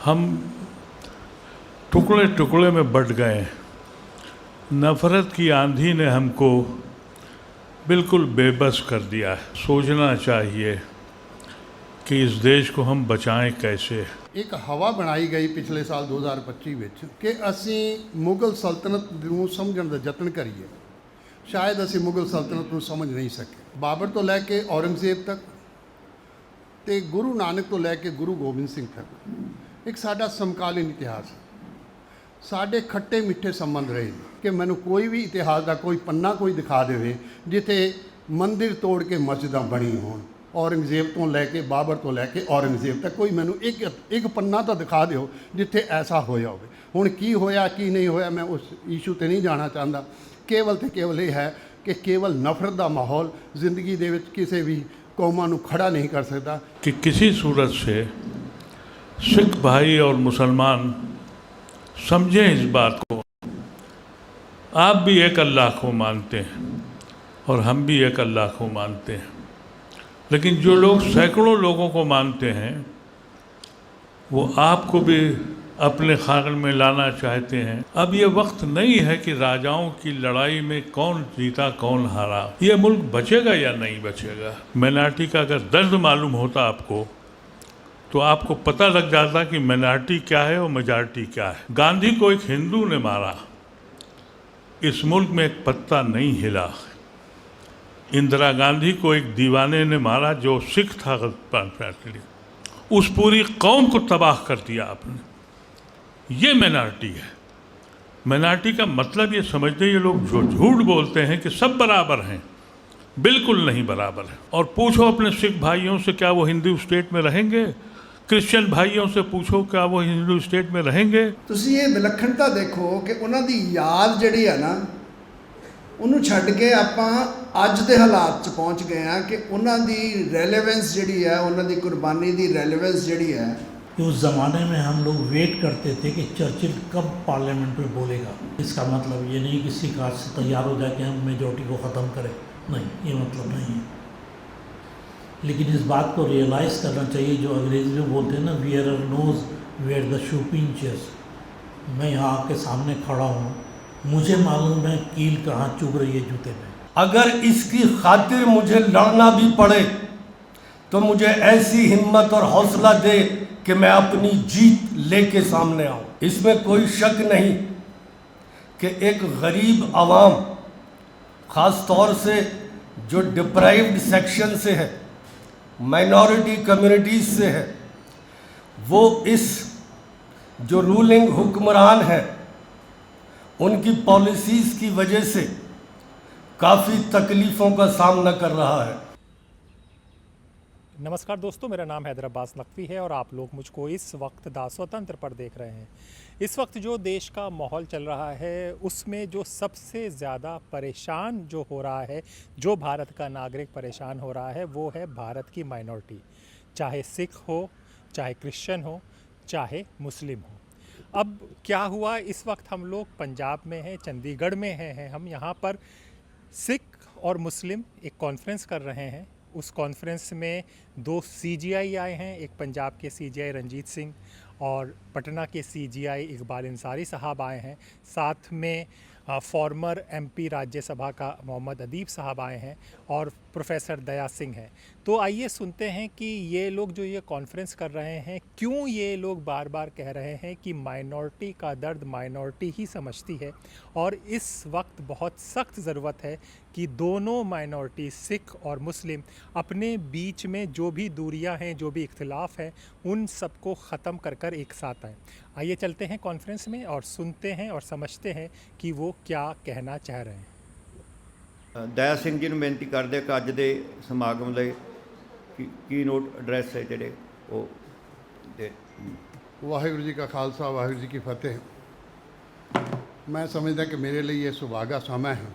हम टुकड़े टुकड़े में बट गए। नफ़रत की आंधी ने हमको बिल्कुल बेबस कर दिया है। सोचना चाहिए कि इस देश को हम बचाएं कैसे। एक हवा बनाई गई पिछले साल 2025 ਵਿੱਚ ਕਿ ਅਸੀਂ ਮੁਗਲ ਸਲਤਨਤ ਨੂੰ ਸਮਝਣ ਦਾ ਯਤਨ ਕਰੀਏ। ਸ਼ਾਇਦ ਅਸੀਂ ਮੁਗਲ ਸਲਤਨਤ ਨੂੰ ਸਮਝ ਨਹੀਂ ਸਕੇ। ਬਾਬਰ ਤੋਂ ਲੈ ਕੇ ਔਰੰਗਜ਼ੇਬ ਤੱਕ ਤੇ ਗੁਰੂ ਨਾਨਕ ਤੋਂ ਲੈ ਕੇ ਗੁਰੂ ਗੋਬਿੰਦ ਸਿੰਘ ਤੱਕ ਇੱਕ ਸਾਡਾ ਸਮਕਾਲੀਨ ਇਤਿਹਾਸ ਹੈ। ਸਾਡੇ ਖੱਟੇ ਮਿੱਠੇ ਸੰਬੰਧ ਰਹੇ ਕਿ ਮੈਨੂੰ ਕੋਈ ਵੀ ਇਤਿਹਾਸ ਦਾ ਕੋਈ ਪੰਨਾ ਕੋਈ ਦਿਖਾ ਦੇਵੇ ਜਿੱਥੇ ਮੰਦਿਰ ਤੋੜ ਕੇ ਮਸਜਿਦਾਂ ਬਣੀ ਹੋਣ। औरंगजेब तो लैके बाबर तो लैके औरंगजेब तक कोई मैनू एक पन्ना तो दिखा दिओ जिथे ऐसा होया हो। हुण की होया की नहीं होया मैं उस इशू ते नहीं जाना चाहता। केवल तो केवल ये है कि केवल नफरत का माहौल जिंदगी दे विच किसी भी कौमां नू खड़ा नहीं कर सकता। कि किसी सूरत से सिख भाई और मुसलमान समझें इस बात को। आप भी एक अल्लाह को मानते हैं और हम भी एक अल्लाह को मानते हैं, लेकिन जो लोग सैकड़ों लोगों को मानते हैं वो आपको भी अपने ख्याल में लाना चाहते हैं। अब ये वक्त नहीं है कि राजाओं की लड़ाई में कौन जीता कौन हारा। ये मुल्क बचेगा या नहीं बचेगा। माइनॉरिटी का अगर दर्द मालूम होता आपको तो आपको पता लग जाता कि माइनॉरिटी क्या है और मेजॉरिटी क्या है। गांधी को एक हिंदू ने मारा, इस मुल्क में एक पत्ता नहीं हिला। इंदिरा गांधी को एक दीवाने ने मारा जो सिख था, उस पूरी कौम को तबाह कर दिया आपने। ये माइनॉरिटी है। माइनॉरिटी का मतलब ये समझते ये लोग जो झूठ बोलते हैं कि सब बराबर हैं, बिल्कुल नहीं बराबर है। और पूछो अपने सिख भाइयों से क्या वो हिंदू स्टेट में रहेंगे, क्रिश्चियन भाइयों से पूछो क्या वो हिंदू स्टेट में रहेंगे। तुसी ये विलक्षणता देखो कि उन्हां दी याद जिहड़ी है ना ਉਹਨੂੰ ਛੱਡ ਕੇ ਆਪਾਂ ਅੱਜ ਦੇ ਹਾਲਾਤ 'ਚ ਪਹੁੰਚ ਗਏ ਹਾਂ ਕਿ ਉਹਨਾਂ ਦੀ रेलेवेंस ਜਿਹੜੀ है ਉਹਨਾਂ ਦੀ कुर्बानी ਦੀ रेलेवेंस ਜਿਹੜੀ है। उस ज़माने में हम लोग वेट करते थे कि चर्चिल कब पार्लियामेंट में बोलेगा। इसका मतलब ये नहीं कि सिख आज से तैयार हो जाए कि हम मेजॉरिटी को ख़त्म करें, नहीं, ये मतलब नहीं है। लेकिन इस बात को रियलाइज़ करना चाहिए जो अंग्रेज़ी में बोलते हैं ना, wearer knows where the shoe pinches. मैं यहाँ आपके सामने खड़ा हूँ, मुझे मालूम है कील कहाँ चुभ रही है जूते में। अगर इसकी खातिर मुझे लड़ना भी पड़े तो मुझे ऐसी हिम्मत और हौसला दे कि मैं अपनी जीत लेके सामने आऊँ। इसमें कोई शक नहीं कि एक गरीब आवाम, ख़ास तौर से जो डिप्राइव्ड सेक्शन से है, माइनॉरिटी कम्युनिटीज़ से है, वो इस जो रूलिंग हुक्मरान है उनकी पॉलिसीज़ की वजह से काफ़ी तकलीफ़ों का सामना कर रहा है। नमस्कार दोस्तों, मेरा नाम हैदर अब्बास नकवी है और आप लोग मुझको इस वक्त दा स्वतंत्र पर देख रहे हैं। इस वक्त जो देश का माहौल चल रहा है उसमें जो सबसे ज़्यादा परेशान जो हो रहा है, जो भारत का नागरिक परेशान हो रहा है, वो है भारत की माइनॉरिटी। चाहे सिख हो, चाहे क्रिश्चियन हो, चाहे मुस्लिम हो। अब क्या हुआ, इस वक्त हम लोग पंजाब में हैं, चंडीगढ़ में हैं। हम यहाँ पर सिख और मुस्लिम एक कॉन्फ्रेंस कर रहे हैं। उस कॉन्फ्रेंस में 2 CGI आए हैं, एक पंजाब के CGI रंजीत सिंह और पटना के CGI इकबाल अंसारी साहब आए हैं। साथ में फॉर्मर MP राज्यसभा का मोहम्मद अदीब साहब आए हैं और प्रोफेसर दया सिंह हैं। तो आइए सुनते हैं कि ये लोग जो ये कॉन्फ्रेंस कर रहे हैं, क्यों ये लोग बार बार कह रहे हैं कि माइनॉरिटी का दर्द माइनॉरिटी ही समझती है और इस वक्त बहुत सख्त ज़रूरत है कि दोनों माइनॉरिटी सिख और मुस्लिम अपने बीच में जो भी दूरियां हैं, जो भी इख्तिलाफ हैं, उन सबको ख़त्म कर कर एक साथ आएँ। आइए चलते हैं कॉन्फ्रेंस में और सुनते हैं और समझते हैं कि वो क्या कहना चाह रहे हैं। दया सिंह जी ਨੂੰ ਬੇਨਤੀ ਕਰਦੇ ਕਿ ਅੱਜ ਦੇ ਸਮਾਗਮ ਲਈ ਕੀ ਨੋਟ ਐਡਰੈਸ ਹੈ ਜਿਹੜੇ ਉਹ ਦੇ। ਵਾਹਿਗੁਰੂ ਜੀ ਕਾ ਖਾਲਸਾ, ਵਾਹਿਗੁਰੂ ਜੀ ਕੀ ਫਤਿਹ। ਮੈਂ ਸਮਝਦਾ ਕਿ ਮੇਰੇ ਲਈ ਇਹ ਸੁਭਾਗਾ ਸਮਾਂ ਹੈ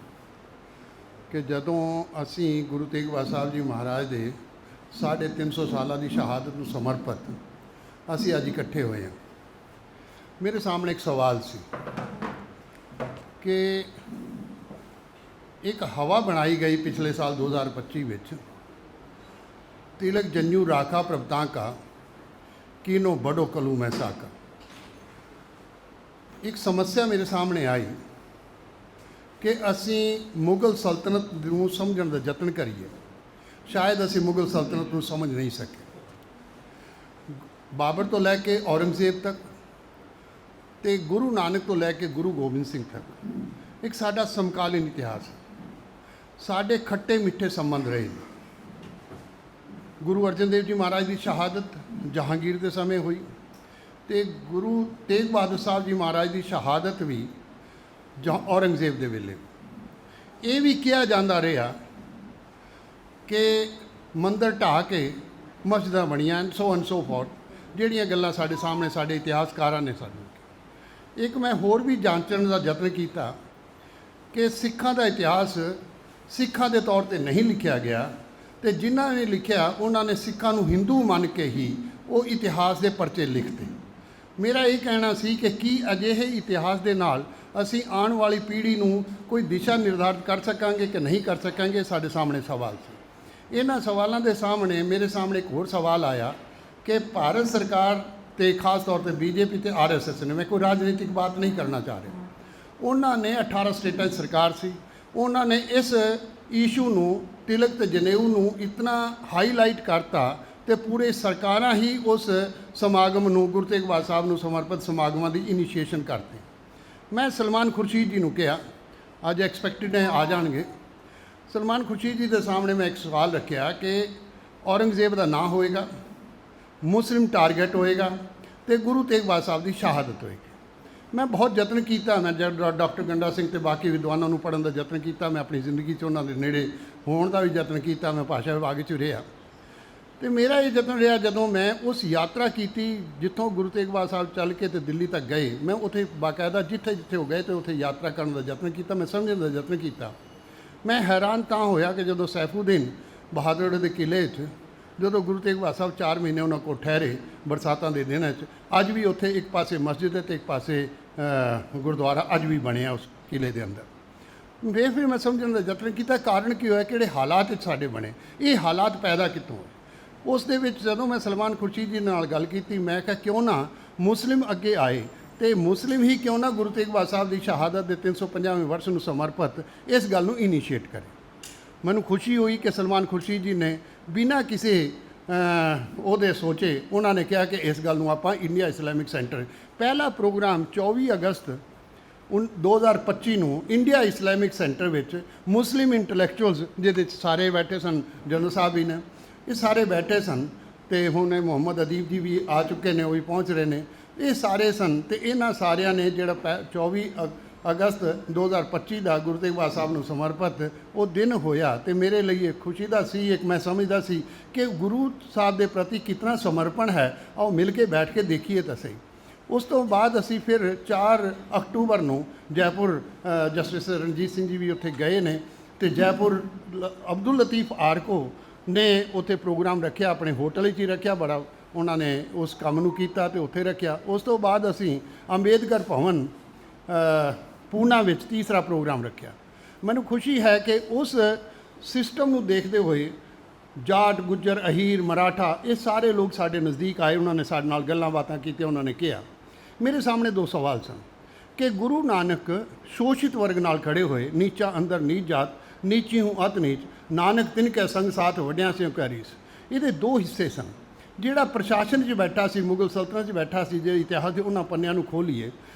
ਕਿ ਜਦੋਂ ਅਸੀਂ ਗੁਰੂ ਤੇਗ ਬਹਾਦਰ ਸਾਹਿਬ ਜੀ ਮਹਾਰਾਜ ਦੇ 350 ਸਾਲਾਂ ਦੀ ਸ਼ਹਾਦਤ ਨੂੰ ਸਮਰਪਿਤ ਅਸੀਂ ਅੱਜ ਇਕੱਠੇ ਹੋਏ ਹਾਂ। मेरे सामने एक सवाल सी कि एक हवा बनाई गई पिछले साल 2025 ਵਿੱਚ तिलक जन्यू राखा प्रभता का कीनो बड़ो कलू मैं साका। ਇੱਕ ਸਮੱਸਿਆ ਮੇਰੇ ਸਾਹਮਣੇ ਆਈ ਕਿ ਅਸੀਂ ਮੁਗਲ ਸਲਤਨਤ ਨੂੰ ਸਮਝਣ ਦਾ ਯਤਨ ਕਰੀਏ, ਸ਼ਾਇਦ ਅਸੀਂ ਮੁਗਲ ਸਲਤਨਤ ਨੂੰ ਸਮਝ ਨਹੀਂ ਸਕੇ। ਬਾਬਰ ਤੋਂ ਲੈ ਕੇ ਔਰੰਗਜ਼ੇਬ ਤੱਕ ਤੇ ਗੁਰੂ ਨਾਨਕ ਤੋਂ ਲੈ ਕੇ ਗੁਰੂ ਗੋਬਿੰਦ ਸਿੰਘ ਤੱਕ ਇੱਕ ਸਾਡਾ ਸਮਕਾਲੀਨ ਇਤਿਹਾਸ ਹੈ। ਸਾਡੇ ਖੱਟੇ ਮਿੱਠੇ ਸੰਬੰਧ ਰਹੇ ਨੇ। ਗੁਰੂ ਅਰਜਨ ਦੇਵ ਜੀ ਮਹਾਰਾਜ ਦੀ ਸ਼ਹਾਦਤ ਜਹਾਂਗੀਰ ਦੇ ਸਮੇਂ ਹੋਈ ਤੇ ਗੁਰੂ ਤੇਗ ਬਹਾਦਰ ਸਾਹਿਬ ਜੀ ਮਹਾਰਾਜ ਦੀ ਸ਼ਹਾਦਤ ਵੀ ਔਰੰਗਜ਼ੇਬ ਦੇ ਵੇਲੇ। ਇਹ ਵੀ ਕਿਹਾ ਜਾਂਦਾ ਰਿਹਾ ਕਿ ਮੰਦਰ ਢਾਹ ਕੇ ਮਸਜਿਦਾਂ ਬਣੀਆਂ ਸੋ ਐਂਡ ਸੋ ਫੋਰਥ, ਜਿਹੜੀਆਂ ਗੱਲਾਂ ਸਾਡੇ ਸਾਹਮਣੇ ਸਾਡੇ ਇਤਿਹਾਸਕਾਰਾਂ ਨੇ ਸਾਨੂੰ। ਇੱਕ ਮੈਂ ਹੋਰ ਵੀ ਜਾਂਚਣ ਦਾ ਯਤਨ ਕੀਤਾ ਕਿ ਸਿੱਖਾਂ ਦਾ ਇਤਿਹਾਸ ਸਿੱਖਾਂ ਦੇ ਤੌਰ ਤੇ ਨਹੀਂ ਲਿਖਿਆ ਗਿਆ, ਤੇ ਜਿਨ੍ਹਾਂ ਨੇ ਲਿਖਿਆ ਉਹਨਾਂ ਨੇ ਸਿੱਖਾਂ ਨੂੰ ਹਿੰਦੂ ਮੰਨ ਕੇ ਹੀ ਉਹ ਇਤਿਹਾਸ ਦੇ ਪਰਚੇ ਲਿਖਤੇ। ਮੇਰਾ ਇਹ ਕਹਿਣਾ ਸੀ ਕਿ ਕੀ ਅਜਿਹੇ ਇਤਿਹਾਸ ਦੇ ਨਾਲ ਅਸੀਂ ਆਉਣ ਵਾਲੀ ਪੀੜ੍ਹੀ ਨੂੰ ਕੋਈ ਦਿਸ਼ਾ ਨਿਰਧਾਰਿਤ ਕਰ ਸਕਾਂਗੇ ਕਿ ਨਹੀਂ ਕਰ ਸਕਾਂਗੇ, ਸਾਡੇ ਸਾਹਮਣੇ ਸਵਾਲ ਸੀ। ਇਹਨਾਂ ਸਵਾਲਾਂ ਦੇ ਸਾਹਮਣੇ ਮੇਰੇ ਸਾਹਮਣੇ ਇੱਕ ਹੋਰ ਸਵਾਲ ਆਇਆ ਕਿ ਭਾਰਤ ਸਰਕਾਰ ਤੇ ਖਾਸ ਤੌਰ ਤੇ ਬੀਜੇਪੀ ਤੇ ਆਰਐਸਐਸ ਨੇ, ਮੈਂ ਕੋਈ ਰਾਜਨੀਤਿਕ ਬਾਤ ਨਹੀਂ ਕਰਨਾ ਚਾਹ ਰਿਹਾ, ਉਹਨਾਂ ਨੇ 18 ਸਟੇਟਾਂ 'ਚ ਸਰਕਾਰ ਸੀ, ਉਹਨਾਂ ਨੇ ਇਸ ਇਸ਼ੂ ਨੂੰ ਤਿਲਕ ਤੇ ਜਨੇਊ ਨੂੰ ਇਤਨਾ ਹਾਈਲਾਈਟ ਕਰਤਾ ਤੇ ਪੂਰੇ ਸਰਕਾਰਾਂ ਹੀ ਉਸ ਸਮਾਗਮ ਨੂੰ ਗੁਰੂ ਤੇਗ ਬਹਾਦਰ ਸਾਹਿਬ ਨੂੰ ਸਮਰਪਿਤ ਸਮਾਗਮਾਂ ਦੀ ਇਨੀਸ਼ੀਏਸ਼ਨ ਕਰਤੀ। ਮੈਂ ਸਲਮਾਨ ਖੁਰਸ਼ੀਦ ਜੀ ਨੂੰ ਕਿਹਾ, ਅੱਜ ਐਕਸਪੈਕਟਡ ਹੈ ਆ ਜਾਣਗੇ। ਸਲਮਾਨ ਖੁਰਸ਼ੀਦ ਜੀ ਦੇ ਸਾਹਮਣੇ ਮੈਂ ਇੱਕ ਸਵਾਲ ਰੱਖਿਆ ਕਿ ਔਰੰਗਜ਼ੇਬ ਦਾ ਨਾਂ ਹੋਏਗਾ, ਮੁਸਲਿਮ ਟਾਰਗੇਟ ਹੋਏਗਾ ਤੇ ਗੁਰੂ ਤੇਗ ਬਹਾਦਰ ਸਾਹਿਬ ਦੀ ਸ਼ਹਾਦਤ ਹੋਏਗੀ। ਮੈਂ ਬਹੁਤ ਯਤਨ ਕੀਤਾ, ਮੈਂ ਜਦ ਡਾਕਟਰ ਗੰਡਾ ਸਿੰਘ ਤੇ ਬਾਕੀ ਵਿਦਵਾਨਾਂ ਨੂੰ ਪੜ੍ਹਨ ਦਾ ਯਤਨ ਕੀਤਾ, ਮੈਂ ਆਪਣੀ ਜ਼ਿੰਦਗੀ 'ਚ ਉਹਨਾਂ ਦੇ ਨੇੜੇ ਹੋਣ ਦਾ ਵੀ ਯਤਨ ਕੀਤਾ, ਮੈਂ ਭਾਸ਼ਾ ਵਿਭਾਗ 'ਚ ਰਿਹਾ। ਤੇ ਮੇਰਾ ਇਹ ਯਤਨ ਰਿਹਾ ਜਦੋਂ ਮੈਂ ਉਸ ਯਾਤਰਾ ਕੀਤੀ ਜਿੱਥੋਂ ਗੁਰੂ ਤੇਗ ਬਹਾਦਰ ਸਾਹਿਬ ਚੱਲ ਕੇ ਤੇ ਦਿੱਲੀ ਤੱਕ ਗਏ, ਮੈਂ ਉੱਥੇ ਬਾਕਾਇਦਾ ਜਿੱਥੇ ਜਿੱਥੇ ਉਹ ਗਏ ਤੇ ਉੱਥੇ ਯਾਤਰਾ ਕਰਨ ਦਾ ਯਤਨ ਕੀਤਾ, ਮੈਂ ਸਮਝਣ ਦਾ ਯਤਨ ਕੀਤਾ। ਮੈਂ ਹੈਰਾਨ ਤਾਂ ਹੋਇਆ ਕਿ ਜਦੋਂ ਸੈਫੂਦੀਨ ਬਹਾਦਰ ਦੇ ਕਿਲ੍ਹੇ 'ਚ ਜਦੋਂ ਗੁਰੂ ਤੇਗ ਬਹਾਦਰ ਸਾਹਿਬ 4 ਮਹੀਨੇ ਉਹਨਾਂ ਕੋਲ ਠਹਿਰੇ ਬਰਸਾਤਾਂ ਦੇ ਦਿਨਾਂ 'ਚ, ਅੱਜ ਵੀ ਉੱਥੇ ਇੱਕ ਪਾਸੇ ਮਸਜਿਦ ਹੈ ਤੇ ਇੱਕ ਪਾਸੇ ਗੁਰਦੁਆਰਾ ਅੱਜ ਵੀ ਬਣਿਆ ਉਸ ਕਿਲ੍ਹੇ ਦੇ ਅੰਦਰ। ਫਿਰ ਮੈਂ ਸਮਝਣ ਦਾ ਯਤਨ ਕੀਤਾ ਕਾਰਨ ਕੀ ਹੋਇਆ, ਕਿਹੜੇ ਹਾਲਾਤ ਵਿੱਚ ਸਾਡੇ ਬਣੇ, ਇਹ ਹਾਲਾਤ ਪੈਦਾ ਕਿੱਥੋਂ ਹੋਏ। ਉਸ ਦੇ ਵਿੱਚ ਜਦੋਂ ਮੈਂ ਸਲਮਾਨ ਖੁਰਸ਼ੀਦ ਜੀ ਨਾਲ ਗੱਲ ਕੀਤੀ, ਮੈਂ ਕਿਹਾ ਕਿਉਂ ਨਾ ਮੁਸਲਿਮ ਅੱਗੇ ਆਏ ਤੇ ਮੁਸਲਿਮ ਹੀ ਕਿਉਂ ਨਾ ਗੁਰੂ ਤੇਗ ਬਹਾਦਰ ਸਾਹਿਬ ਦੀ ਸ਼ਹਾਦਤ ਦੇ 350ਵੇਂ ਵਰਸ਼ ਨੂੰ ਸਮਰਪਿਤ ਇਸ ਗੱਲ ਨੂੰ ਇਨੀਸ਼ੀਏਟ ਕਰੇ। ਮੈਨੂੰ ਖੁਸ਼ੀ ਹੋਈ ਕਿ ਸਲਮਾਨ ਖੁਰਸ਼ੀਦ ਜੀ ਨੇ ਬਿਨਾਂ ਕਿਸੇ ਉਹਦੇ ਸੋਚੇ ਉਹਨਾਂ ਨੇ ਕਿਹਾ ਕਿ ਇਸ ਗੱਲ ਨੂੰ ਆਪਾਂ ਇੰਡੀਆ ਇਸਲਾਮਿਕ ਸੈਂਟਰ, ਪਹਿਲਾ ਪ੍ਰੋਗਰਾਮ 24 ਅਗਸਤ 2025 ਨੂੰ ਇੰਡੀਆ ਇਸਲਾਮਿਕ ਸੈਂਟਰ ਵਿੱਚ ਮੁਸਲਿਮ ਇੰਟਲੈਕਚੁਅਲਸ ਜਿਹਦੇ 'ਚ ਸਾਰੇ ਬੈਠੇ ਸਨ, ਜਨਰਲ ਸਾਹਿਬ ਵੀ ਨੇ, ਇਹ ਸਾਰੇ ਬੈਠੇ ਸਨ ਤੇ ਹੁਣ ਮੁਹੰਮਦ ਅਦੀਬ ਜੀ ਵੀ ਆ ਚੁੱਕੇ ਨੇ, ਉਹ ਵੀ ਪਹੁੰਚ ਰਹੇ ਨੇ, ਇਹ ਸਾਰੇ ਸਨ। ਤੇ ਇਹਨਾਂ ਸਾਰਿਆਂ ਨੇ ਜਿਹੜਾ 24 ਅਗਸਤ 2025 ਦਾ ਗੁਰੂ ਤੇਗ ਬਹਾਦਰ ਸਾਹਿਬ ਨੂੰ ਸਮਰਪਿਤ ਉਹ ਦਿਨ ਹੋਇਆ ਤੇ ਮੇਰੇ ਲਈ ਇਹ ਖੁਸ਼ੀ ਦਾ ਸੀ। ਇੱਕ ਮੈਂ ਸਮਝਦਾ ਸੀ ਕਿ ਗੁਰੂ ਸਾਹਿਬ ਦੇ ਪ੍ਰਤੀ ਕਿਤਨਾ ਸਮਰਪਣ ਹੈ, ਆਓ ਮਿਲ ਕੇ ਬੈਠ ਕੇ ਦੇਖੀਏ ਤਾਂ ਸਹੀ। ਉਸ ਤੋਂ ਬਾਅਦ ਅਸੀਂ ਫਿਰ 4 ਅਕਤੂਬਰ ਨੂੰ ਜੈਪੁਰ ਜਸਟਿਸ ਰਣਜੀਤ ਸਿੰਘ ਜੀ ਵੀ ਉੱਥੇ ਗਏ ਨੇ ਤੇ ਜੈਪੁਰ ਅਬਦੁਲ ਲਤੀਫ ਆਰਕੋ ਨੇ ਉੱਥੇ ਪ੍ਰੋਗਰਾਮ ਰੱਖਿਆ, ਆਪਣੇ ਹੋਟਲ 'ਚ ਹੀ ਰੱਖਿਆ, ਬੜਾ ਉਹਨਾਂ ਨੇ ਉਸ ਕੰਮ ਨੂੰ ਕੀਤਾ ਤੇ ਉੱਥੇ ਰੱਖਿਆ। ਉਸ ਤੋਂ ਬਾਅਦ ਅਸੀਂ ਅੰਬੇਦਕਰ ਭਵਨ ਪੂਨਾ ਵਿੱਚ ਤੀਸਰਾ ਪ੍ਰੋਗਰਾਮ ਰੱਖਿਆ। ਮੈਨੂੰ ਖੁਸ਼ੀ ਹੈ ਕਿ ਉਸ ਸਿਸਟਮ ਨੂੰ ਦੇਖਦੇ ਹੋਏ ਜਾਟ, ਗੁੱਜਰ, ਅਹੀਰ, ਮਰਾਠਾ ਇਹ ਸਾਰੇ ਲੋਕ ਸਾਡੇ ਨਜ਼ਦੀਕ ਆਏ, ਉਹਨਾਂ ਨੇ ਸਾਡੇ ਨਾਲ ਗੱਲਾਂ ਬਾਤਾਂ ਕੀਤੀਆਂ। ਉਹਨਾਂ ਨੇ ਕਿਹਾ, ਮੇਰੇ ਸਾਹਮਣੇ 2 ਸਵਾਲ ਸਨ ਕਿ ਗੁਰੂ ਨਾਨਕ ਸ਼ੋਸ਼ਿਤ ਵਰਗ ਨਾਲ ਖੜੇ ਹੋਏ, ਨੀਚਾ ਅੰਦਰ ਨੀਚ ਜਾਤ, ਨੀਚੀ ਹੂੰ ਅਤ ਨੀਚ, ਨਾਨਕ ਤਿਨ ਕੈ ਸੰਗ ਸਾਥ ਵੱਡਿਆਂ ਸਿਓ ਕੈ ਰੀਸ। ਇਹਦੇ 2 ਹਿੱਸੇ ਸਨ। ਜਿਹੜਾ ਪ੍ਰਸ਼ਾਸਨ 'ਚ ਬੈਠਾ ਸੀ, ਮੁਗਲ ਸਲਤਨਤ 'ਚ ਬੈਠਾ ਸੀ, ਜੇ ਇਤਿਹਾਸ ਦੇ ਉਹਨਾਂ ਪੰਨਿਆਂ ਨੂੰ ਖੋਲੀਏ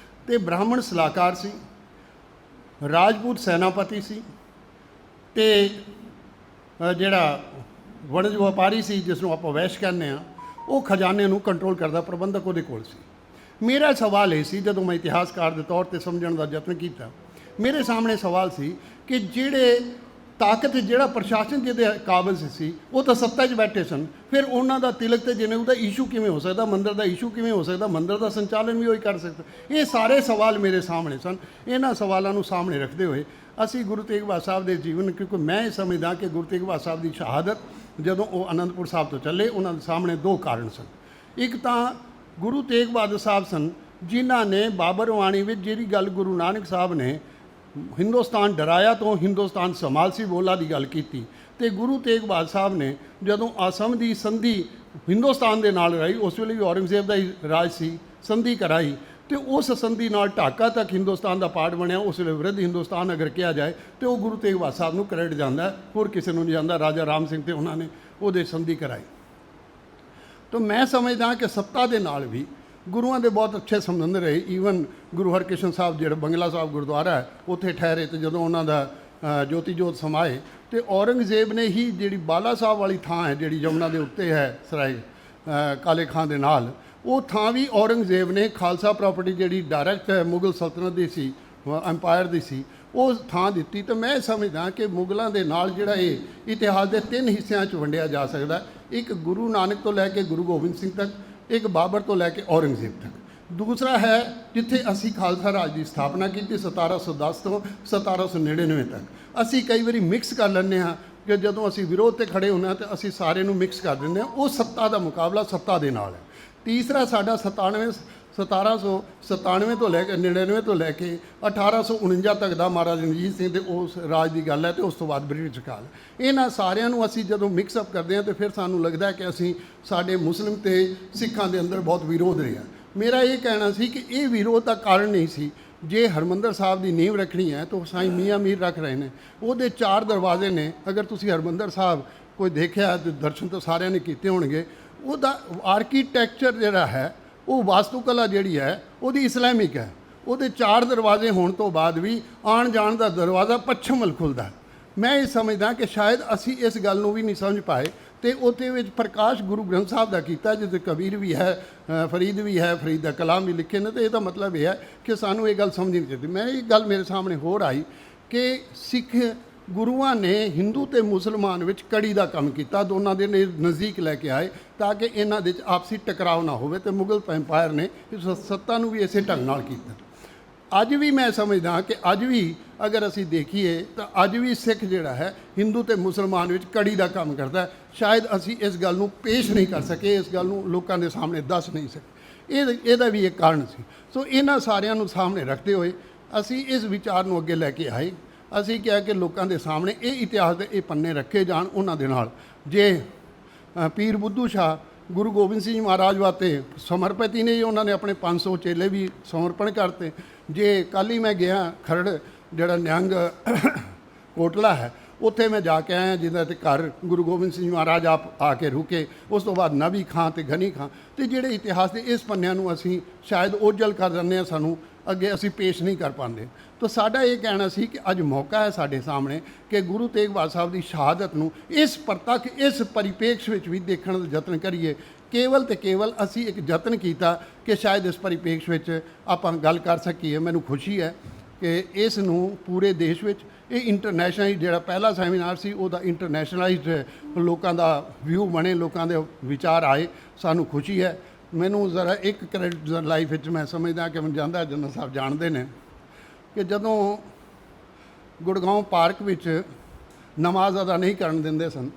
ਤੇ ਬ੍ਰਾਹਮਣ ਸਲਾਹਕਾਰ ਸੀ, ਰਾਜਪੂਤ ਸੈਨਾਪਤੀ ਸੀ ਤੇ ਜਿਹੜਾ ਵਣਜ ਵਪਾਰੀ ਸੀ ਜਿਸ ਨੂੰ ਆਪਾਂ ਵੈਸ਼ ਕਹਿੰਦੇ ਹਾਂ, ਉਹ ਖਜ਼ਾਨੇ ਨੂੰ ਕੰਟਰੋਲ ਕਰਦਾ ਪ੍ਰਬੰਧਕ ਉਹਦੇ ਕੋਲ ਸੀ। ਮੇਰਾ ਸਵਾਲ ਇਹ ਸੀ, ਜਦੋਂ ਮੈਂ ਇਤਿਹਾਸਕਾਰ ਦੇ ਤੌਰ ਤੇ ਸਮਝਣ ਦਾ ਯਤਨ ਕੀਤਾ, ਮੇਰੇ ਸਾਹਮਣੇ ਸਵਾਲ ਸੀ ਕਿ ਜਿਹੜੇ ਤਾਕਤ, ਜਿਹੜਾ ਪ੍ਰਸ਼ਾਸਨ ਜਿਹਦੇ ਕਾਬਲ ਸੀ, ਉਹ ਤਾਂ ਸੱਤਾ 'ਚ ਬੈਠੇ ਸਨ, ਫਿਰ ਉਹਨਾਂ ਦਾ ਤਿਲਕ ਤੇ ਜਨੇਊ ਦਾ ਇਸ਼ੂ ਕਿਵੇਂ ਹੋ ਸਕਦਾ, ਮੰਦਰ ਦਾ ਇਸ਼ੂ ਕਿਵੇਂ ਹੋ ਸਕਦਾ, ਮੰਦਰ ਦਾ ਸੰਚਾਲਨ ਵੀ ਉਹੀ ਕਰ ਸਕਦਾ। ਇਹ ਸਾਰੇ ਸਵਾਲ ਮੇਰੇ ਸਾਹਮਣੇ ਸਨ। ਇਹਨਾਂ ਸਵਾਲਾਂ ਨੂੰ ਸਾਹਮਣੇ ਰੱਖਦੇ ਹੋਏ ਅਸੀਂ ਗੁਰੂ ਤੇਗ ਬਹਾਦਰ ਸਾਹਿਬ ਦੇ ਜੀਵਨ, ਕਿਉਂਕਿ ਮੈਂ ਇਹ ਸਮਝਦਾ ਕਿ ਗੁਰੂ ਤੇਗ ਬਹਾਦਰ ਸਾਹਿਬ ਦੀ ਸ਼ਹਾਦਤ ਜਦੋਂ ਉਹ ਅਨੰਦਪੁਰ ਸਾਹਿਬ ਤੋਂ ਚੱਲੇ, ਉਹਨਾਂ ਦੇ ਸਾਹਮਣੇ 2 ਕਾਰਨ ਸਨ। ਇੱਕ ਤਾਂ ਗੁਰੂ ਤੇਗ ਬਹਾਦਰ ਸਾਹਿਬ ਸਨ ਜਿਨ੍ਹਾਂ ਨੇ ਬਾਬਰ ਬਾਣੀ ਵਿੱਚ ਜਿਹੜੀ ਗੱਲ ਗੁਰੂ ਨਾਨਕ ਸਾਹਿਬ ਨੇ ਹਿੰਦੁਸਤਾਨ ਡਰਾਇਆ ਤੋਂ ਹਿੰਦੁਸਤਾਨ ਸੰਭਾਲ ਸੀ ਬੋਲਾ ਦੀ ਗੱਲ ਕੀਤੀ, ਤੇ ਗੁਰੂ ਤੇਗ ਬਹਾਦਰ ਸਾਹਿਬ ਨੇ ਜਦੋਂ ਆਸਮ ਦੀ ਸੰਧੀ ਹਿੰਦੁਸਤਾਨ ਦੇ ਨਾਲ ਰਹੀ, ਉਸ ਵੇਲੇ ਵੀ ਔਰੰਗਜ਼ੇਬ ਦਾ ਹੀ ਰਾਜ ਸੀ, ਸੰਧੀ ਕਰਾਈ ਤੇ ਉਸ ਸੰਧੀ ਨਾਲ ਢਾਕਾ ਤੱਕ ਹਿੰਦੁਸਤਾਨ ਦਾ ਪਾਰਟ ਬਣਿਆ। ਉਸ ਵੇਲੇ ਵਿਰਧ ਹਿੰਦੁਸਤਾਨ ਅਗਰ ਕਿਹਾ ਜਾਏ ਤੇ ਉਹ ਗੁਰੂ ਤੇਗ ਬਹਾਦਰ ਸਾਹਿਬ ਨੂੰ ਕ੍ਰੈਡਿਟ ਜਾਂਦਾ ਹੈ, ਹੋਰ ਕਿਸੇ ਨੂੰ ਨਹੀਂ ਜਾਂਦਾ। ਰਾਜਾ ਰਾਮ ਸਿੰਘ ਤੇ ਉਹਨਾਂ ਨੇ ਉਹਦੇ ਸੰਧੀ ਕਰਾਈ। ਤਾਂ ਮੈਂ ਸਮਝਦਾ ਕਿ ਸੱਤਾ ਦੇ ਨਾਲ ਵੀ ਗੁਰੂਆਂ ਦੇ ਬਹੁਤ ਅੱਛੇ ਸੰਬੰਧ ਰਹੇ। ਈਵਨ ਗੁਰੂ ਹਰਕ੍ਰਿਸ਼ਨ ਸਾਹਿਬ ਜਿਹੜਾ ਬੰਗਲਾ ਸਾਹਿਬ ਗੁਰਦੁਆਰਾ ਹੈ ਉੱਥੇ ਠਹਿਰੇ, ਤੇ ਜਦੋਂ ਉਹਨਾਂ ਦਾ ਜੋਤੀ ਜੋਤ ਸਮਾਏ ਤੇ ਔਰੰਗਜ਼ੇਬ ਨੇ ਹੀ ਜਿਹੜੀ ਬਾਲਾ ਸਾਹਿਬ ਵਾਲੀ ਥਾਂ ਹੈ ਜਿਹੜੀ ਯਮੁਨਾ ਦੇ ਉੱਤੇ ਹੈ ਸਰਾਏ ਕਾਲੇ ਖਾਂ ਦੇ ਨਾਲ, ਉਹ ਥਾਂ ਵੀ ਔਰੰਗਜ਼ੇਬ ਨੇ ਖਾਲਸਾ ਪ੍ਰਾਪਰਟੀ ਜਿਹੜੀ ਡਾਇਰੈਕਟ ਮੁਗਲ ਸਲਤਨਤ ਦੀ ਸੀ, ਅੰਪਾਇਰ ਦੀ ਸੀ, ਉਹ ਥਾਂ ਦਿੱਤੀ। ਤਾਂ ਮੈਂ ਸਮਝਦਾ ਕਿ ਮੁਗਲਾਂ ਦੇ ਨਾਲ ਜਿਹੜਾ ਇਹ ਇਤਿਹਾਸ ਦੇ 3 ਹਿੱਸਿਆਂ 'ਚ ਵੰਡਿਆ ਜਾ ਸਕਦਾ। ਇੱਕ ਗੁਰੂ ਨਾਨਕ ਤੋਂ ਲੈ ਕੇ ਗੁਰੂ ਗੋਬਿੰਦ ਸਿੰਘ ਤੱਕ, ਇੱਕ ਬਾਬਰ ਤੋਂ ਲੈ ਕੇ ਔਰੰਗਜ਼ੇਬ ਤੱਕ। ਦੂਸਰਾ ਹੈ ਜਿੱਥੇ ਅਸੀਂ ਖਾਲਸਾ ਰਾਜ ਦੀ ਸਥਾਪਨਾ ਕੀਤੀ 1710 ਤੋਂ 1799 ਤੱਕ। ਅਸੀਂ ਕਈ ਵਾਰੀ ਮਿਕਸ ਕਰ ਲੈਂਦੇ ਹਾਂ ਕਿ ਜਦੋਂ ਅਸੀਂ ਵਿਰੋਧ 'ਤੇ ਖੜੇ ਹੁੰਦੇ ਹਾਂ ਤਾਂ ਅਸੀਂ ਸਾਰੇ ਨੂੰ ਮਿਕਸ ਕਰ ਦਿੰਦੇ ਹਾਂ। ਉਹ ਸੱਤਾ ਦਾ ਮੁਕਾਬਲਾ ਸੱਤਾ ਦੇ ਨਾਲ ਹੈ। ਤੀਸਰਾ ਸਾਡਾ 1797 ਤੋਂ ਲੈ ਕੇ 99 ਤੋਂ ਲੈ ਕੇ 1849 ਤੱਕ ਦਾ ਮਹਾਰਾਜਾ ਰਣਜੀਤ ਸਿੰਘ ਦੇ ਉਸ ਰਾਜ ਦੀ ਗੱਲ ਹੈ, ਤੇ ਉਸ ਤੋਂ ਬਾਅਦ ਬ੍ਰਿਟਿਸ਼ ਕਾਲ। ਇਹਨਾਂ ਸਾਰਿਆਂ ਨੂੰ ਅਸੀਂ ਜਦੋਂ ਮਿਕਸ ਅਪ ਕਰਦੇ ਹਾਂ ਤੇ ਫਿਰ ਸਾਨੂੰ ਲੱਗਦਾ ਹੈ ਕਿ ਅਸੀਂ ਸਾਡੇ ਮੁਸਲਿਮ ਤੇ ਸਿੱਖਾਂ ਦੇ ਅੰਦਰ ਬਹੁਤ ਵਿਰੋਧ ਰਿਹਾ। ਮੇਰਾ ਇਹ ਕਹਿਣਾ ਸੀ ਕਿ ਇਹ ਵਿਰੋਧ ਦਾ ਕਾਰਨ ਨਹੀਂ ਸੀ। ਜੇ ਹਰਿਮੰਦਰ ਸਾਹਿਬ ਦੀ ਨੀਂਹ ਰੱਖਣੀ ਹੈ ਤਾਂ ਸਾਈਂ ਮੀਆਂ ਮੀਰ ਰੱਖ ਰਹੇ ਨੇ, ਉਹਦੇ 4 ਦਰਵਾਜ਼ੇ ਨੇ। ਅਗਰ ਤੁਸੀਂ ਹਰਿਮੰਦਰ ਸਾਹਿਬ ਕੋਈ ਦੇਖਿਆ ਤੇ ਦਰਸ਼ਨ ਤਾਂ ਸਾਰਿਆਂ ਨੇ ਕੀਤੇ ਹੋਣਗੇ। ਉਹਦਾ ਆਰਕੀਟੈਕਚਰ ਜਿਹੜਾ ਹੈ, ਉਹ ਵਾਸਤੂ ਕਲਾ ਜਿਹੜੀ ਹੈ ਉਹਦੀ ਇਸਲਾਮਿਕ ਹੈ। ਉਹਦੇ 4 ਦਰਵਾਜ਼ੇ ਹੋਣ ਤੋਂ ਬਾਅਦ ਵੀ ਆਉਣ ਜਾਣ ਦਾ ਦਰਵਾਜ਼ਾ ਪੱਛਮ ਵੱਲ ਖੁੱਲ੍ਹਦਾ। ਮੈਂ ਇਹ ਸਮਝਦਾ ਕਿ ਸ਼ਾਇਦ ਅਸੀਂ ਇਸ ਗੱਲ ਨੂੰ ਵੀ ਨਹੀਂ ਸਮਝ ਪਾਏ। ਤੇ ਉਹਦੇ ਵਿੱਚ ਪ੍ਰਕਾਸ਼ ਗੁਰੂ ਗ੍ਰੰਥ ਸਾਹਿਬ ਦਾ ਕੀਤਾ, ਜਿਹਦੇ ਕਬੀਰ ਵੀ ਹੈ, ਫਰੀਦ ਵੀ ਹੈ, ਫਰੀਦ ਦਾ ਕਲਾਮ ਵੀ ਲਿਖੇ ਨੇ। ਤੇ ਇਹਦਾ ਮਤਲਬ ਇਹ ਹੈ ਕਿ ਸਾਨੂੰ ਇਹ ਗੱਲ ਸਮਝਣੀ ਚਾਹੀਦੀ। ਮੈਂ ਇਹ ਗੱਲ ਮੇਰੇ ਸਾਹਮਣੇ ਹੋਰ ਆਈ ਕਿ ਸਿੱਖ ਗੁਰੂਆਂ ਨੇ ਹਿੰਦੂ ਤੇ ਮੁਸਲਮਾਨ ਵਿੱਚ ਕੜੀ ਦਾ ਕੰਮ ਕੀਤਾ, ਦੋਨਾਂ ਦੇ ਨਜ਼ਦੀਕ ਲੈ ਕੇ ਆਏ ਤਾਂ ਕਿ ਇਹਨਾਂ ਦੇ 'ਚ ਆਪਸੀ ਟਕਰਾਅ ਨਾ ਹੋਵੇ। ਤੇ ਮੁਗਲ ਐਮਪਾਇਰ ਨੇ ਇਸ ਸੱਤਾ ਨੂੰ ਵੀ ਇਸੇ ਢੰਗ ਨਾਲ ਕੀਤਾ। ਅੱਜ ਵੀ ਮੈਂ ਸਮਝਦਾ ਕਿ ਅੱਜ ਵੀ ਅਗਰ ਅਸੀਂ ਦੇਖੀਏ ਤਾਂ ਅੱਜ ਵੀ ਸਿੱਖ ਜਿਹੜਾ ਹੈ ਹਿੰਦੂ ਤੇ ਮੁਸਲਮਾਨ ਵਿੱਚ ਕੜੀ ਦਾ ਕੰਮ ਕਰਦਾ ਹੈ। ਸ਼ਾਇਦ ਅਸੀਂ ਇਸ ਗੱਲ ਨੂੰ ਪੇਸ਼ ਨਹੀਂ ਕਰ ਸਕੇ, ਇਸ ਗੱਲ ਨੂੰ ਲੋਕਾਂ ਦੇ ਸਾਹਮਣੇ ਦੱਸ ਨਹੀਂ ਸਕੇ। ਇਹਦਾ ਵੀ ਇੱਕ ਕਾਰਨ ਸੀ। ਸੋ ਇਹਨਾਂ ਸਾਰਿਆਂ ਨੂੰ ਸਾਹਮਣੇ ਰੱਖਦੇ ਹੋਏ ਅਸੀਂ ਇਸ ਵਿਚਾਰ ਨੂੰ ਅੱਗੇ ਲੈ ਕੇ ਆਏ। ਅਸੀਂ ਕਿਹਾ ਕਿ ਲੋਕਾਂ ਦੇ ਸਾਹਮਣੇ ਇਹ ਇਤਿਹਾਸ ਦੇ ਇਹ ਪੰਨੇ ਰੱਖੇ ਜਾਣ। ਉਹਨਾਂ ਦੇ ਨਾਲ ਜੇ ਪੀਰ ਬੁੱਧੂ ਸ਼ਾਹ ਗੁਰੂ ਗੋਬਿੰਦ ਸਿੰਘ ਮਹਾਰਾਜ ਵਾਸਤੇ ਸਮਰਪਿਤ ਹੀ ਨਹੀਂ, ਉਹਨਾਂ ਨੇ ਆਪਣੇ 500 ਚੇਲੇ ਵੀ ਸਮਰਪਣ ਕਰਤੇ। ਜੇ ਕੱਲ੍ਹ ਹੀ ਮੈਂ ਗਿਆ ਖਰੜ, ਜਿਹੜਾ ਨਿਹੰਗ ਕੋਟਲਾ ਹੈ, ਉੱਥੇ ਮੈਂ ਜਾ ਕੇ ਆਇਆ, ਜਿਹਦਾ ਤੇ ਘਰ ਗੁਰੂ ਗੋਬਿੰਦ ਸਿੰਘ ਮਹਾਰਾਜ ਆਪ ਆ ਕੇ ਰੁਕੇ। ਉਸ ਤੋਂ ਬਾਅਦ ਨਬੀ ਖਾਂ ਤੇ ਗਨੀ ਖਾਂ, ਤੇ ਜਿਹੜੇ ਇਤਿਹਾਸ ਦੇ ਇਸ ਪੰਨਿਆਂ ਨੂੰ ਅਸੀਂ ਸ਼ਾਇਦ ਓਝਲ ਕਰ ਦਿੰਦੇ ਹਾਂ, ਸਾਨੂੰ ਅੱਗੇ ਅਸੀਂ ਪੇਸ਼ ਨਹੀਂ ਕਰ ਪਾਉਂਦੇ। ਤਾਂ ਸਾਡਾ ਇਹ ਕਹਿਣਾ ਸੀ ਕਿ ਅੱਜ ਮੌਕਾ ਹੈ ਸਾਡੇ ਸਾਹਮਣੇ ਕਿ ਗੁਰੂ ਤੇਗ ਬਹਾਦਰ ਸਾਹਿਬ ਦੀ ਸ਼ਹਾਦਤ ਨੂੰ ਇਸ ਪ੍ਰਤੱਖ, ਇਸ ਪਰਿਪੇਖ ਵਿੱਚ ਵੀ ਦੇਖਣ ਦਾ ਯਤਨ ਕਰੀਏ। ਕੇਵਲ ਤੇ ਕੇਵਲ ਅਸੀਂ ਇੱਕ ਯਤਨ ਕੀਤਾ ਕਿ ਸ਼ਾਇਦ ਇਸ ਪਰਿਪੇਖ ਵਿੱਚ ਆਪਾਂ ਗੱਲ ਕਰ ਸਕੀਏ। ਮੈਨੂੰ ਖੁਸ਼ੀ ਹੈ ਕਿ ਇਸ ਨੂੰ ਪੂਰੇ ਦੇਸ਼ ਵਿੱਚ ਇਹ ਇੰਟਰਨੈਸ਼ਨਲ ਜਿਹੜਾ ਪਹਿਲਾ ਸੈਮੀਨਾਰ ਸੀ ਉਹਦਾ ਇੰਟਰਨੈਸ਼ਨਲਾਈਜ਼ਡ ਲੋਕਾਂ ਦਾ ਵਿਊ ਬਣੇ, ਲੋਕਾਂ ਦੇ ਵਿਚਾਰ ਆਏ। ਸਾਨੂੰ ਖੁਸ਼ੀ ਹੈ। ਮੈਨੂੰ ਜ਼ਰਾ ਇੱਕ ਕ੍ਰੈਡਿਟ ਲਾਈਫ ਵਿੱਚ ਮੈਂ ਸਮਝਦਾ ਕਿ ਮੈਨੂੰ ਜਾਂਦਾ ਜਨਰਲ ਸਾਹਿਬ ਜਾਣਦੇ ਨੇ ਕਿ ਜਦੋਂ ਗੁੜਗਾਉਂ ਪਾਰਕ ਵਿੱਚ ਨਮਾਜ਼ ਅਦਾ ਨਹੀਂ ਕਰਨ ਦਿੰਦੇ ਸਨ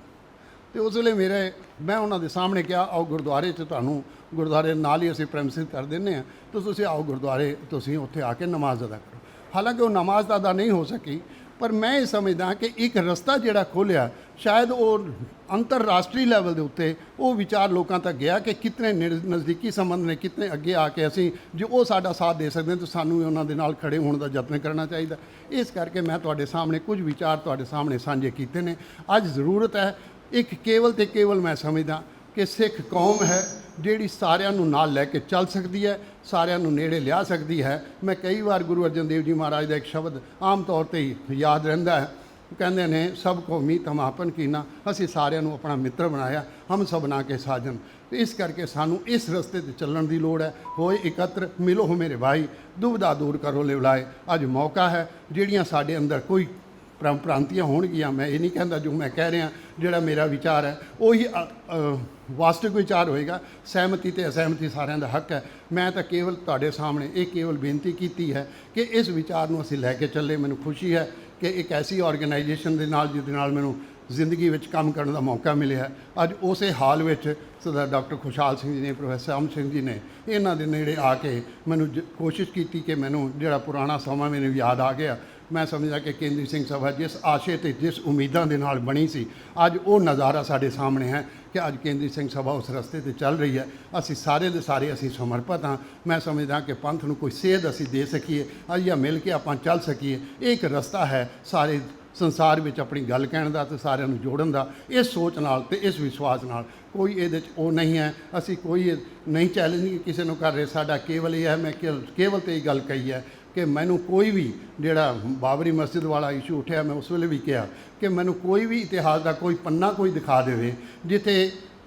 ਤੇ ਉਸ ਵੇਲੇ ਮੈਂ ਉਹਨਾਂ ਦੇ ਸਾਹਮਣੇ ਕਿਹਾ, ਆਓ ਗੁਰਦੁਆਰੇ 'ਚ ਤੁਹਾਨੂੰ ਗੁਰਦੁਆਰੇ ਨਾਲ ਹੀ ਅਸੀਂ ਪ੍ਰੈਮਿਸਿਸ ਕਰ ਦਿੰਦੇ ਹਾਂ, ਤਾਂ ਤੁਸੀਂ ਆਓ ਗੁਰਦੁਆਰੇ, ਤੁਸੀਂ ਉੱਥੇ ਆ ਕੇ ਨਮਾਜ਼ ਅਦਾ ਕਰੋ। ਹਾਲਾਂਕਿ ਉਹ ਨਮਾਜ਼ ਤਾਂ ਅਦਾ ਨਹੀਂ ਹੋ ਸਕੀ, ਪਰ ਮੈਂ ਇਹ ਸਮਝਦਾ ਕਿ ਇੱਕ ਰਸਤਾ ਜਿਹੜਾ ਖੋਲ੍ਹਿਆ, ਸ਼ਾਇਦ ਉਹ ਅੰਤਰਰਾਸ਼ਟਰੀ ਲੈਵਲ ਦੇ ਉੱਤੇ ਉਹ ਵਿਚਾਰ ਲੋਕਾਂ ਤੱਕ ਗਿਆ ਕਿ ਕਿਤਨੇ ਨਜ਼ਦੀਕੀ ਸੰਬੰਧ ਨੇ, ਕਿਤਨੇ ਅੱਗੇ ਆ ਕੇ ਅਸੀਂ ਜੇ ਉਹ ਸਾਡਾ ਸਾਥ ਦੇ ਸਕਦੇ ਤਾਂ ਸਾਨੂੰ ਵੀ ਉਹਨਾਂ ਦੇ ਨਾਲ ਖੜੇ ਹੋਣ ਦਾ ਯਤਨ ਕਰਨਾ ਚਾਹੀਦਾ। ਇਸ ਕਰਕੇ ਮੈਂ ਤੁਹਾਡੇ ਸਾਹਮਣੇ ਕੁਝ ਵਿਚਾਰ ਤੁਹਾਡੇ ਸਾਹਮਣੇ ਸਾਂਝੇ ਕੀਤੇ ਨੇ। ਅੱਜ ਜ਼ਰੂਰਤ ਹੈ ਇੱਕ ਕੇਵਲ ਤੇ ਕੇਵਲ ਮੈਂ ਸਮਝਦਾ ਕਿ ਸਿੱਖ ਕੌਮ ਹੈ ਜਿਹੜੀ ਸਾਰਿਆਂ ਨੂੰ ਨਾਲ ਲੈ ਕੇ ਚੱਲ ਸਕਦੀ ਹੈ, ਸਾਰਿਆਂ ਨੂੰ ਨੇੜੇ ਲਿਆ ਸਕਦੀ ਹੈ। ਮੈਂ ਕਈ ਵਾਰ ਗੁਰੂ ਅਰਜਨ ਦੇਵ ਜੀ ਮਹਾਰਾਜ ਦਾ ਇੱਕ ਸ਼ਬਦ ਆਮ ਤੌਰ 'ਤੇ ਹੀ ਯਾਦ ਰਹਿੰਦਾ ਹੈ, ਕਹਿੰਦੇ ਨੇ ਸਭ ਕੋ ਮੀਤ ਹਮ ਆਪਨ ਕੀਨਾ, ਅਸੀਂ ਸਾਰਿਆਂ ਨੂੰ ਆਪਣਾ ਮਿੱਤਰ ਬਣਾਇਆ, ਹਮ ਸਭ ਬਣਾ ਕੇ ਸਾਜਨ। ਤੇ ਇਸ ਕਰਕੇ ਸਾਨੂੰ ਇਸ ਰਸਤੇ 'ਤੇ ਚੱਲਣ ਦੀ ਲੋੜ ਹੈ। ਹੋਏ ਇਕੱਤਰ ਮਿਲੋ ਹੋ ਮੇਰੇ ਭਾਈ, ਦੁਬਿਧਾ ਦੂਰ ਕਰੋ ਲਿਵਲਾਏ। ਅੱਜ ਮੌਕਾ ਹੈ, ਜਿਹੜੀਆਂ ਸਾਡੇ ਅੰਦਰ ਕੋਈ ਭ੍ਰਾਂਤੀਆਂ ਹੋਣਗੀਆਂ, ਮੈਂ ਇਹ ਨਹੀਂ ਕਹਿੰਦਾ ਜੋ ਮੈਂ ਕਹਿ ਰਿਹਾ, ਜਿਹੜਾ ਮੇਰਾ ਵਿਚਾਰ ਹੈ ਉਹੀ ਵਾਸਤਵਿਕ ਵਿਚਾਰ ਹੋਏਗਾ। ਸਹਿਮਤੀ ਤੇ ਅਸਹਿਮਤੀ ਸਾਰਿਆਂ ਦਾ ਹੱਕ ਹੈ। ਮੈਂ ਤਾਂ ਕੇਵਲ ਤੁਹਾਡੇ ਸਾਹਮਣੇ ਇਹ ਕੇਵਲ ਬੇਨਤੀ ਕੀਤੀ ਹੈ ਕਿ ਇਸ ਵਿਚਾਰ ਨੂੰ ਅਸੀਂ ਲੈ ਕੇ ਚੱਲੇ। ਮੈਨੂੰ ਖੁਸ਼ੀ ਹੈ ਕਿ ਇੱਕ ਐਸੀ ਆਰਗੇਨਾਈਜੇਸ਼ਨ ਦੇ ਨਾਲ ਜਿਹਦੇ ਨਾਲ ਮੈਨੂੰ ਜ਼ਿੰਦਗੀ ਵਿੱਚ ਕੰਮ ਕਰਨ ਦਾ ਮੌਕਾ ਮਿਲਿਆ। ਅੱਜ ਉਸੇ ਹਾਲ ਵਿੱਚ ਸਰਦਾਰ ਡਾਕਟਰ ਖੁਸ਼ਹਾਲ ਸਿੰਘ ਜੀ ਨੇ, ਪ੍ਰੋਫੈਸਰ ਅਮਰ ਸਿੰਘ ਜੀ ਨੇ ਇਹਨਾਂ ਦੇ ਨੇੜੇ ਆ ਕੇ ਮੈਨੂੰ ਕੋਸ਼ਿਸ਼ ਕੀਤੀ ਕਿ ਮੈਨੂੰ ਜਿਹੜਾ ਪੁਰਾਣਾ ਸਮਾਂ ਮੈਨੂੰ ਯਾਦ ਆ ਗਿਆ। ਮੈਂ ਸਮਝਦਾ ਕਿ ਕੇਂਦਰੀ ਸਿੰਘ ਸਭਾ ਜਿਸ ਆਸ਼ੇ ਤੇ ਜਿਸ ਉਮੀਦਾਂ ਦੇ ਨਾਲ ਬਣੀ ਸੀ, ਅੱਜ ਉਹ ਨਜ਼ਾਰਾ ਸਾਡੇ ਸਾਹਮਣੇ ਹੈ कि अज केंद्री सिंह सभा उस रस्ते ते चल रही है। असी सारे दे सारे असी समर्पित हाँ। मैं समझदा कि पंथ नूं कोई सेध असी दे सकीए या मिल के आपां चल सकीए। एक रस्ता है सारे संसार विच अपनी गल कहण दा ते सारिਆਂ ਨੂੰ जोड़न दा। इस सोच नाल ते इस विश्वास नाल कोई ये वो नहीं है। असी कोई नहीं चैलेंज किसी को कर रहे। साडा केवल ये है, मैं केवल तो ये गल कही है कि मैनू कोई भी जिहड़ा बाबरी मस्जिद वाला इशू उठिया, मैं उस वेले भी कहा कि मैनू कोई भी इतिहास का कोई पन्ना कोई दिखा देवे जिथे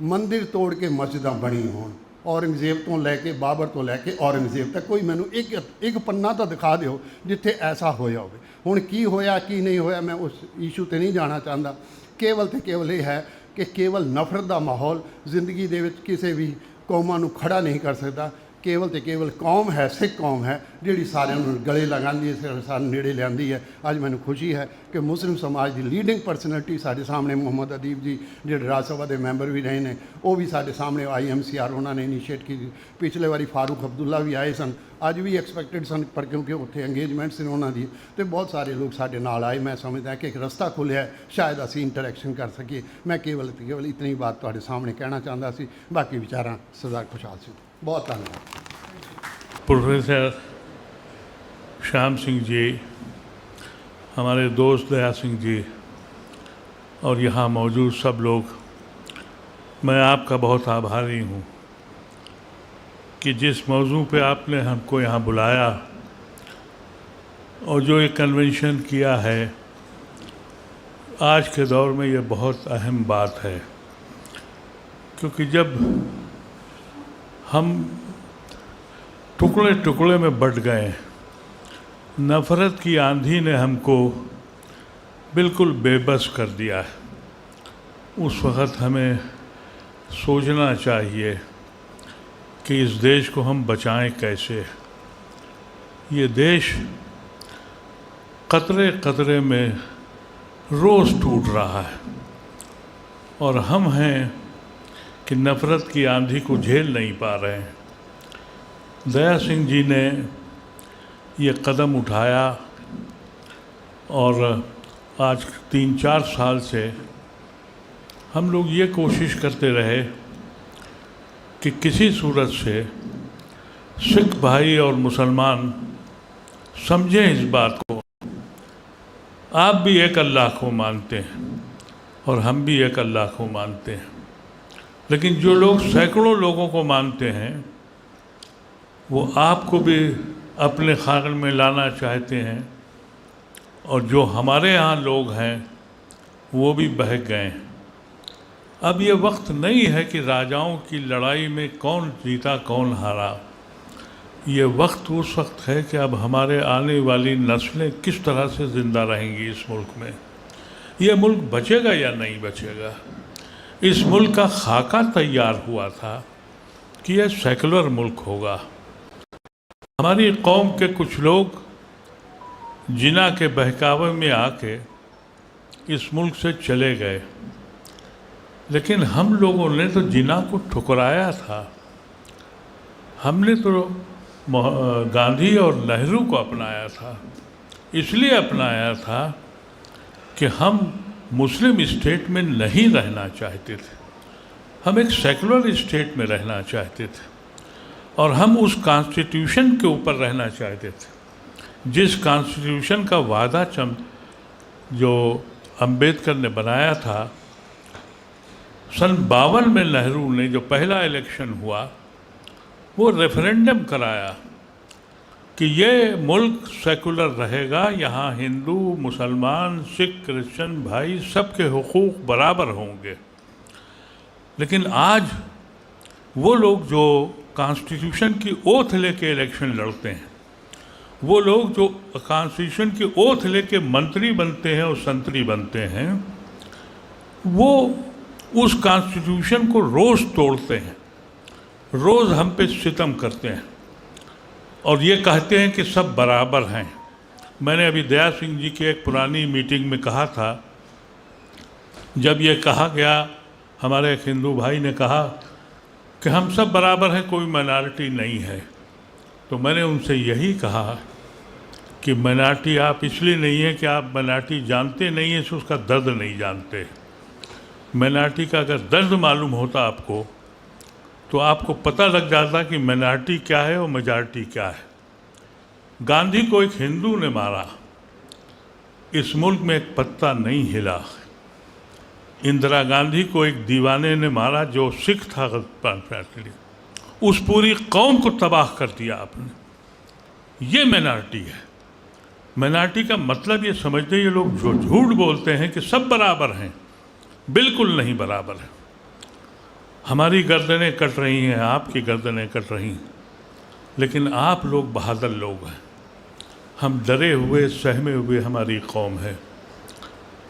मंदिर तोड़ के मस्जिदां बनी होण। औरंगजेब तो लैके बाबर तो लैके औरंगजेब तक कोई मैनू एक पन्ना तो दिखा दिओ जिथे ऐसा होया होवे। हुण की होया की नहीं होया मैं उस इशू ते नहीं जाना चाहता। केवल तो केवल ये है कि केवल नफरत का माहौल जिंदगी दे विच किसी भी कौमां नूं खड़ा नहीं कर सकता। केवल तो केवल कौम है, सिख कौम है जिहड़ी सारिਆਂ ਨੂੰ गले लगांदी है, सारे नेड़े लियांदी है। अज मैनूं खुशी है कि मुस्लिम समाज की लीडिंग परसनैलिटी साडे सामने मुहम्मद अदीब जी जिहड़े राज सभा के मैंबर भी रहे हैं, वो भी साडे सामने IMCR उन्होंने इनीशिएट की। पिछले बारी फारूक अब्दुल्ला भी आए सन, अज भी एक्सपैक्टेड सन, पर क्योंकि उत्थे एंगेजमेंट सी उन्होंने तो बहुत सारे लोग साडे नाल आए। मैं समझदा कि एक रस्ता खुलिया है, शायद असी इंटरैक्शन कर सकीए। मैं केवल इतनी बात तुहाडे सामने कहना चाहता सी। बाकी विचारां सरदार खुशहाल सिंह। बहुत धन्यवाद। प्रोफेसर श्याम सिंह जी, हमारे दोस्त दया सिंह जी और यहाँ मौजूद सब लोग, मैं आपका बहुत आभारी हूँ कि जिस मौजू पे आपने हमको यहाँ बुलाया और जो एक कन्वेंशन किया है, आज के दौर में ये बहुत अहम बात है। क्योंकि जब हम टुकड़े टुकड़े में बट गए, नफ़रत की आंधी ने हमको बिल्कुल बेबस कर दिया है, उस वक़्त हमें सोचना चाहिए कि इस देश को हम बचाएं कैसे। ये देश कतरे कतरे में रोज़ टूट रहा है और हम हैं कि नफ़रत की आंधी को झेल नहीं पा रहे हैं। दया सिंह जी ने ये कदम उठाया और आज 3-4 साल से हम लोग ये कोशिश करते रहे कि किसी सूरत से सिख भाई और मुसलमान समझें इस बात को। आप भी एक अल्लाह को मानते हैं और हम भी एक अल्लाह को मानते हैं, लेकिन जो लोग सैकड़ों लोगों को मानते हैं वो आपको भी अपने ख्याल में लाना चाहते हैं, और जो हमारे यहाँ लोग हैं वो भी बहक गए हैं। अब ये वक्त नहीं है कि राजाओं की लड़ाई में कौन जीता कौन हारा। ये वक्त उस वक्त है कि अब हमारे आने वाली नस्लें किस तरह से ज़िंदा रहेंगी इस मुल्क में। ये मुल्क बचेगा या नहीं बचेगा। इस मुल्क का खाका तैयार हुआ था कि यह सेकुलर मुल्क होगा। हमारी कौम के कुछ लोग जिना के बहकावे में आके इस मुल्क से चले गए, लेकिन हम लोगों ने तो जिना को ठुकराया था। हमने तो गांधी और नेहरू को अपनाया था। इसलिए अपनाया था कि हम मुस्लिम स्टेट में नहीं रहना चाहते थे, हम एक सेकुलर स्टेट में रहना चाहते थे और हम उस कॉन्स्टिट्यूशन के ऊपर रहना चाहते थे जिस कॉन्स्टिट्यूशन का वादा जो अंबेडकर ने बनाया था। सन 52 में नेहरू ने जो पहला इलेक्शन हुआ वो रेफरेंडम कराया कि ये मुल्क सेकुलर रहेगा, यहाँ हिंदू मुसलमान सिख क्रिश्चियन भाई सबके हुकूक बराबर होंगे। लेकिन आज वो लोग जो कॉन्स्टिट्यूशन की ओथ लेके इलेक्शन लड़ते हैं, वो लोग जो कॉन्स्टिट्यूशन की ओथ लेके मंत्री बनते हैं और संतरी बनते हैं, वो उस कॉन्स्टिट्यूशन को रोज़ तोड़ते हैं, रोज़ हम पे सितम करते हैं और ये कहते हैं कि सब बराबर हैं। मैंने अभी दया सिंह जी की एक पुरानी मीटिंग में कहा था, जब ये कहा गया, हमारे एक हिंदू भाई ने कहा कि हम सब बराबर हैं, कोई माइनॉरिटी नहीं है, तो मैंने उनसे यही कहा कि माइनॉरिटी आप इसलिए नहीं है कि आप माइनॉरिटी जानते नहीं हैं, उसका दर्द नहीं जानते। माइनॉरिटी का अगर दर्द मालूम होता आपको तो आपको पता लग जाता कि माइनॉरिटी क्या है और मेजॉरिटी क्या है। गांधी को एक हिंदू ने मारा, इस मुल्क में एक पत्ता नहीं हिला। इंदिरा गांधी को एक दीवाने ने मारा जो सिख था, उस पूरी कौम को तबाह कर दिया आपने। ये माइनॉरिटी है। माइनॉरिटी का मतलब ये समझते ये लोग जो झूठ बोलते हैं कि सब बराबर हैं, बिल्कुल नहीं बराबर है। हमारी गर्दनें कट रही हैं, आपकी गर्दनें कट रही हैं, लेकिन आप लोग बहादुर लोग हैं। हम डरे हुए सहमे हुए हमारी कौम है।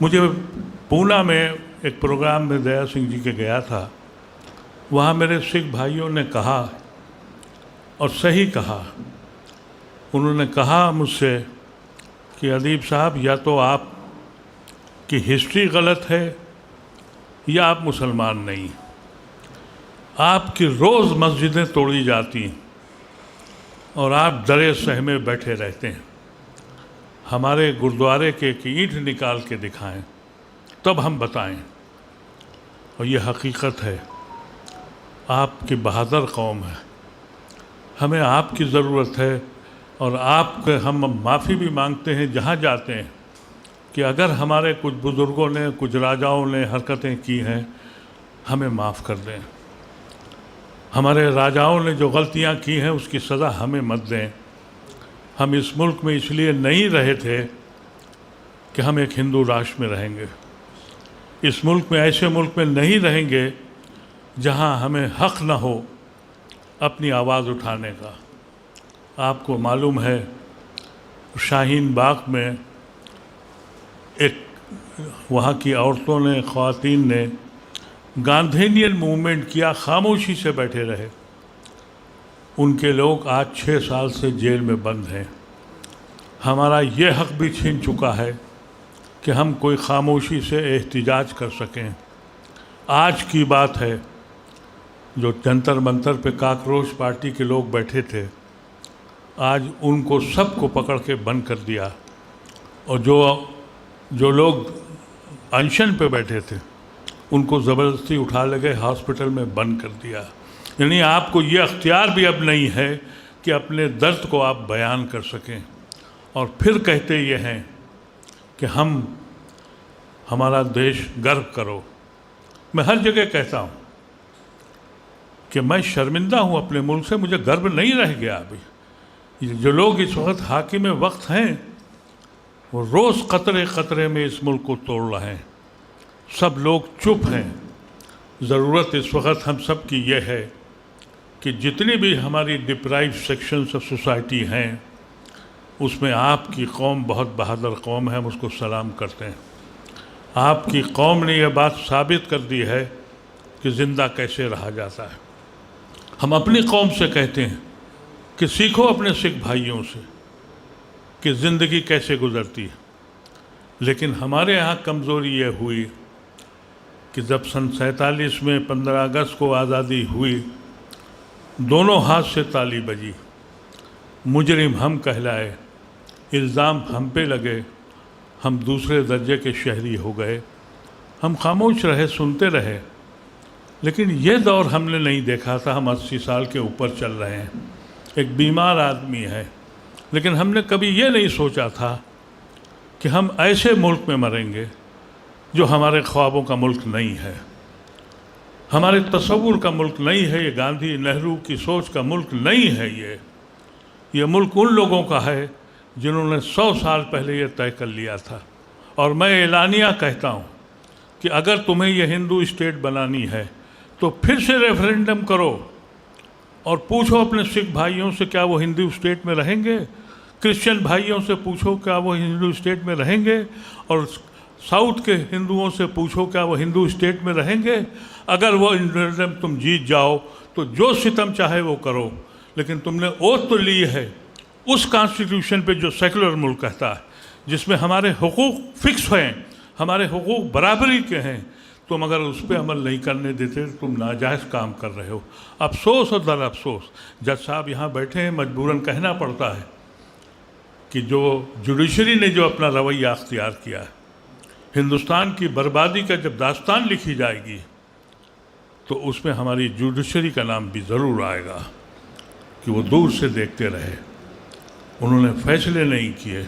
मुझे पूना में एक प्रोग्राम में दया सिंह जी के गया था, वहाँ मेरे सिख भाइयों ने कहा और सही कहा, उन्होंने कहा मुझसे कि अदीब साहब या तो आप की हिस्ट्री गलत है या आप मुसलमान नहीं। आपकी रोज़ मस्जिदें तोड़ी जाती हैं और आप डरे सहमे बैठे रहते हैं। हमारे गुरुद्वारे के ईंट निकाल के दिखाएं तब हम बताएं। और ये हकीकत है, आपकी बहादुर कौम है, हमें आपकी ज़रूरत है। और आपके हम माफ़ी भी मांगते हैं जहाँ जाते हैं कि अगर हमारे कुछ बुज़ुर्गों ने, कुछ राजाओं ने हरकतें की हैं, हमें माफ़ कर दें। हमारे राजाओं ने जो गलतियां की हैं उसकी सज़ा हमें मत दें। हम इस मुल्क में इसलिए नहीं रहे थे कि हम एक हिंदू राष्ट्र में रहेंगे। इस मुल्क में, ऐसे मुल्क में नहीं रहेंगे जहां हमें हक़ न हो अपनी आवाज़ उठाने का। आपको मालूम है शाहीन बाग में एक वहाँ की औरतों ने, ख़वातीन ने गांधीनियन मूवमेंट किया, खामोशी से बैठे रहे। उनके लोग आज 6 साल से जेल में बंद हैं। हमारा ये हक़ भी छीन चुका है कि हम कोई खामोशी से एहतिजाज कर सकें। आज की बात है, जो जंतर मंतर पे काकरोच पार्टी के लोग बैठे थे, आज उनको सबको पकड़ के बंद कर दिया। और जो लोग अनशन पे बैठे थे उनको ज़बरदस्ती उठा ले गए, हॉस्पिटल में बंद कर दिया। यानी आपको ये अख्तियार भी अब नहीं है कि अपने दर्द को आप बयान कर सकें। और फिर कहते ये हैं कि हमारा देश गर्व करो। मैं हर जगह कहता हूँ कि मैं शर्मिंदा हूँ अपने मुल्क से, मुझे गर्व नहीं रह गया। अभी जो लोग इस वक्त हाकिम वक्त हैं वो रोज़ क़तरे क़तरे में इस मुल्क को तोड़ रहे हैं। सब लोग चुप हैं। ज़रूरत इस वक्त हम सब की ये है कि जितनी भी हमारी डिप्राइव सेक्शंस ऑफ सोसाइटी हैं उसमें आपकी कौम बहुत बहादुर कौम है, हम उसको सलाम करते हैं। आपकी कौम ने यह बात साबित कर दी है कि ज़िंदा कैसे रहा जाता है। हम अपनी कौम से कहते हैं कि सीखो अपने सिख भाइयों से कि ज़िंदगी कैसे गुज़रती है। लेकिन हमारे यहाँ कमज़ोरी ये हुई कि जब सन 47 में 15 अगस्त को आज़ादी हुई, दोनों हाथ से ताली बजी, मुजरिम हम कहलाए, इल्ज़ाम हम पे लगे, हम दूसरे दर्जे के शहरी हो गए। हम खामोश रहे, सुनते रहे। लेकिन ये दौर हमने नहीं देखा था। हम 80 साल के ऊपर चल रहे हैं, एक बीमार आदमी है, लेकिन हमने कभी ये नहीं सोचा था कि हम ऐसे मुल्क में मरेंगे जो हमारे ख्वाबों का मुल्क नहीं है, हमारे तसव्वुर का मुल्क नहीं है। ये गांधी नेहरू की सोच का मुल्क नहीं है। ये मुल्क उन लोगों का है जिन्होंने 100 साल पहले ये तय कर लिया था। और मैं एलानिया कहता हूँ कि अगर तुम्हें ये हिंदू स्टेट बनानी है तो फिर से रेफरेंडम करो और पूछो अपने सिख भाइयों से क्या वो हिंदू स्टेट में रहेंगे, क्रिश्चियन भाइयों से पूछो क्या वो हिंदू स्टेट में रहेंगे, और साउथ के हिंदुओं से पूछो क्या वो हिंदू स्टेट में रहेंगे। अगर वो रेफरेंडम तुम जीत जाओ तो जो सितम चाहे वो करो, लेकिन तुमने ओथ तो ली है उस कॉन्स्टिट्यूशन पे जो सेकुलर मुल्क कहता है, जिसमें हमारे हुकूक फिक्स हैं, हमारे हुकूक बराबरी के हैं। तुम अगर उस पर अमल नहीं करने देते तो तुम नाजायज़ काम कर रहे हो। अफसोस और दर अफसोस जज साहब यहाँ बैठे हैं, मजबूरन कहना पड़ता है कि जो जुडिशरी ने जो अपना रवैया अख्तियार किया है, हिंदुस्तान की बर्बादी का जब दास्तान लिखी जाएगी तो उसमें हमारी जुडिशरी का नाम भी ज़रूर आएगा कि वो दूर से देखते रहे, उन्होंने फैसले नहीं किए,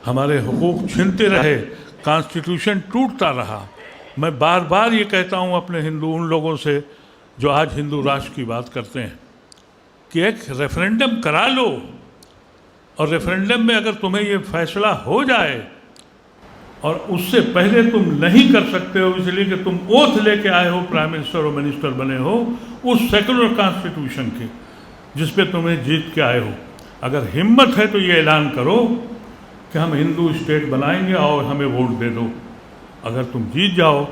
हमारे हुकूक छीनते रहे, कॉन्स्टिट्यूशन टूटता रहा। मैं बार बार ये कहता हूँ अपने हिंदू उन लोगों से जो आज हिंदू राष्ट्र की बात करते हैं कि एक रेफरेंडम करा लो, और रेफरेंडम में अगर तुम्हें ये फैसला हो जाए और उससे पहले तुम नहीं कर सकते हो इसलिए कि तुम ओथ लेके आए हो, प्राइम मिनिस्टर और मिनिस्टर बने हो उस सेकुलर कॉन्स्टिट्यूशन के जिस पे तुम्हें जीत के आए हो, अगर हिम्मत है तो ये ऐलान करो कि हम हिंदू स्टेट बनाएंगे और हमें वोट दे दो। अगर तुम जीत जाओ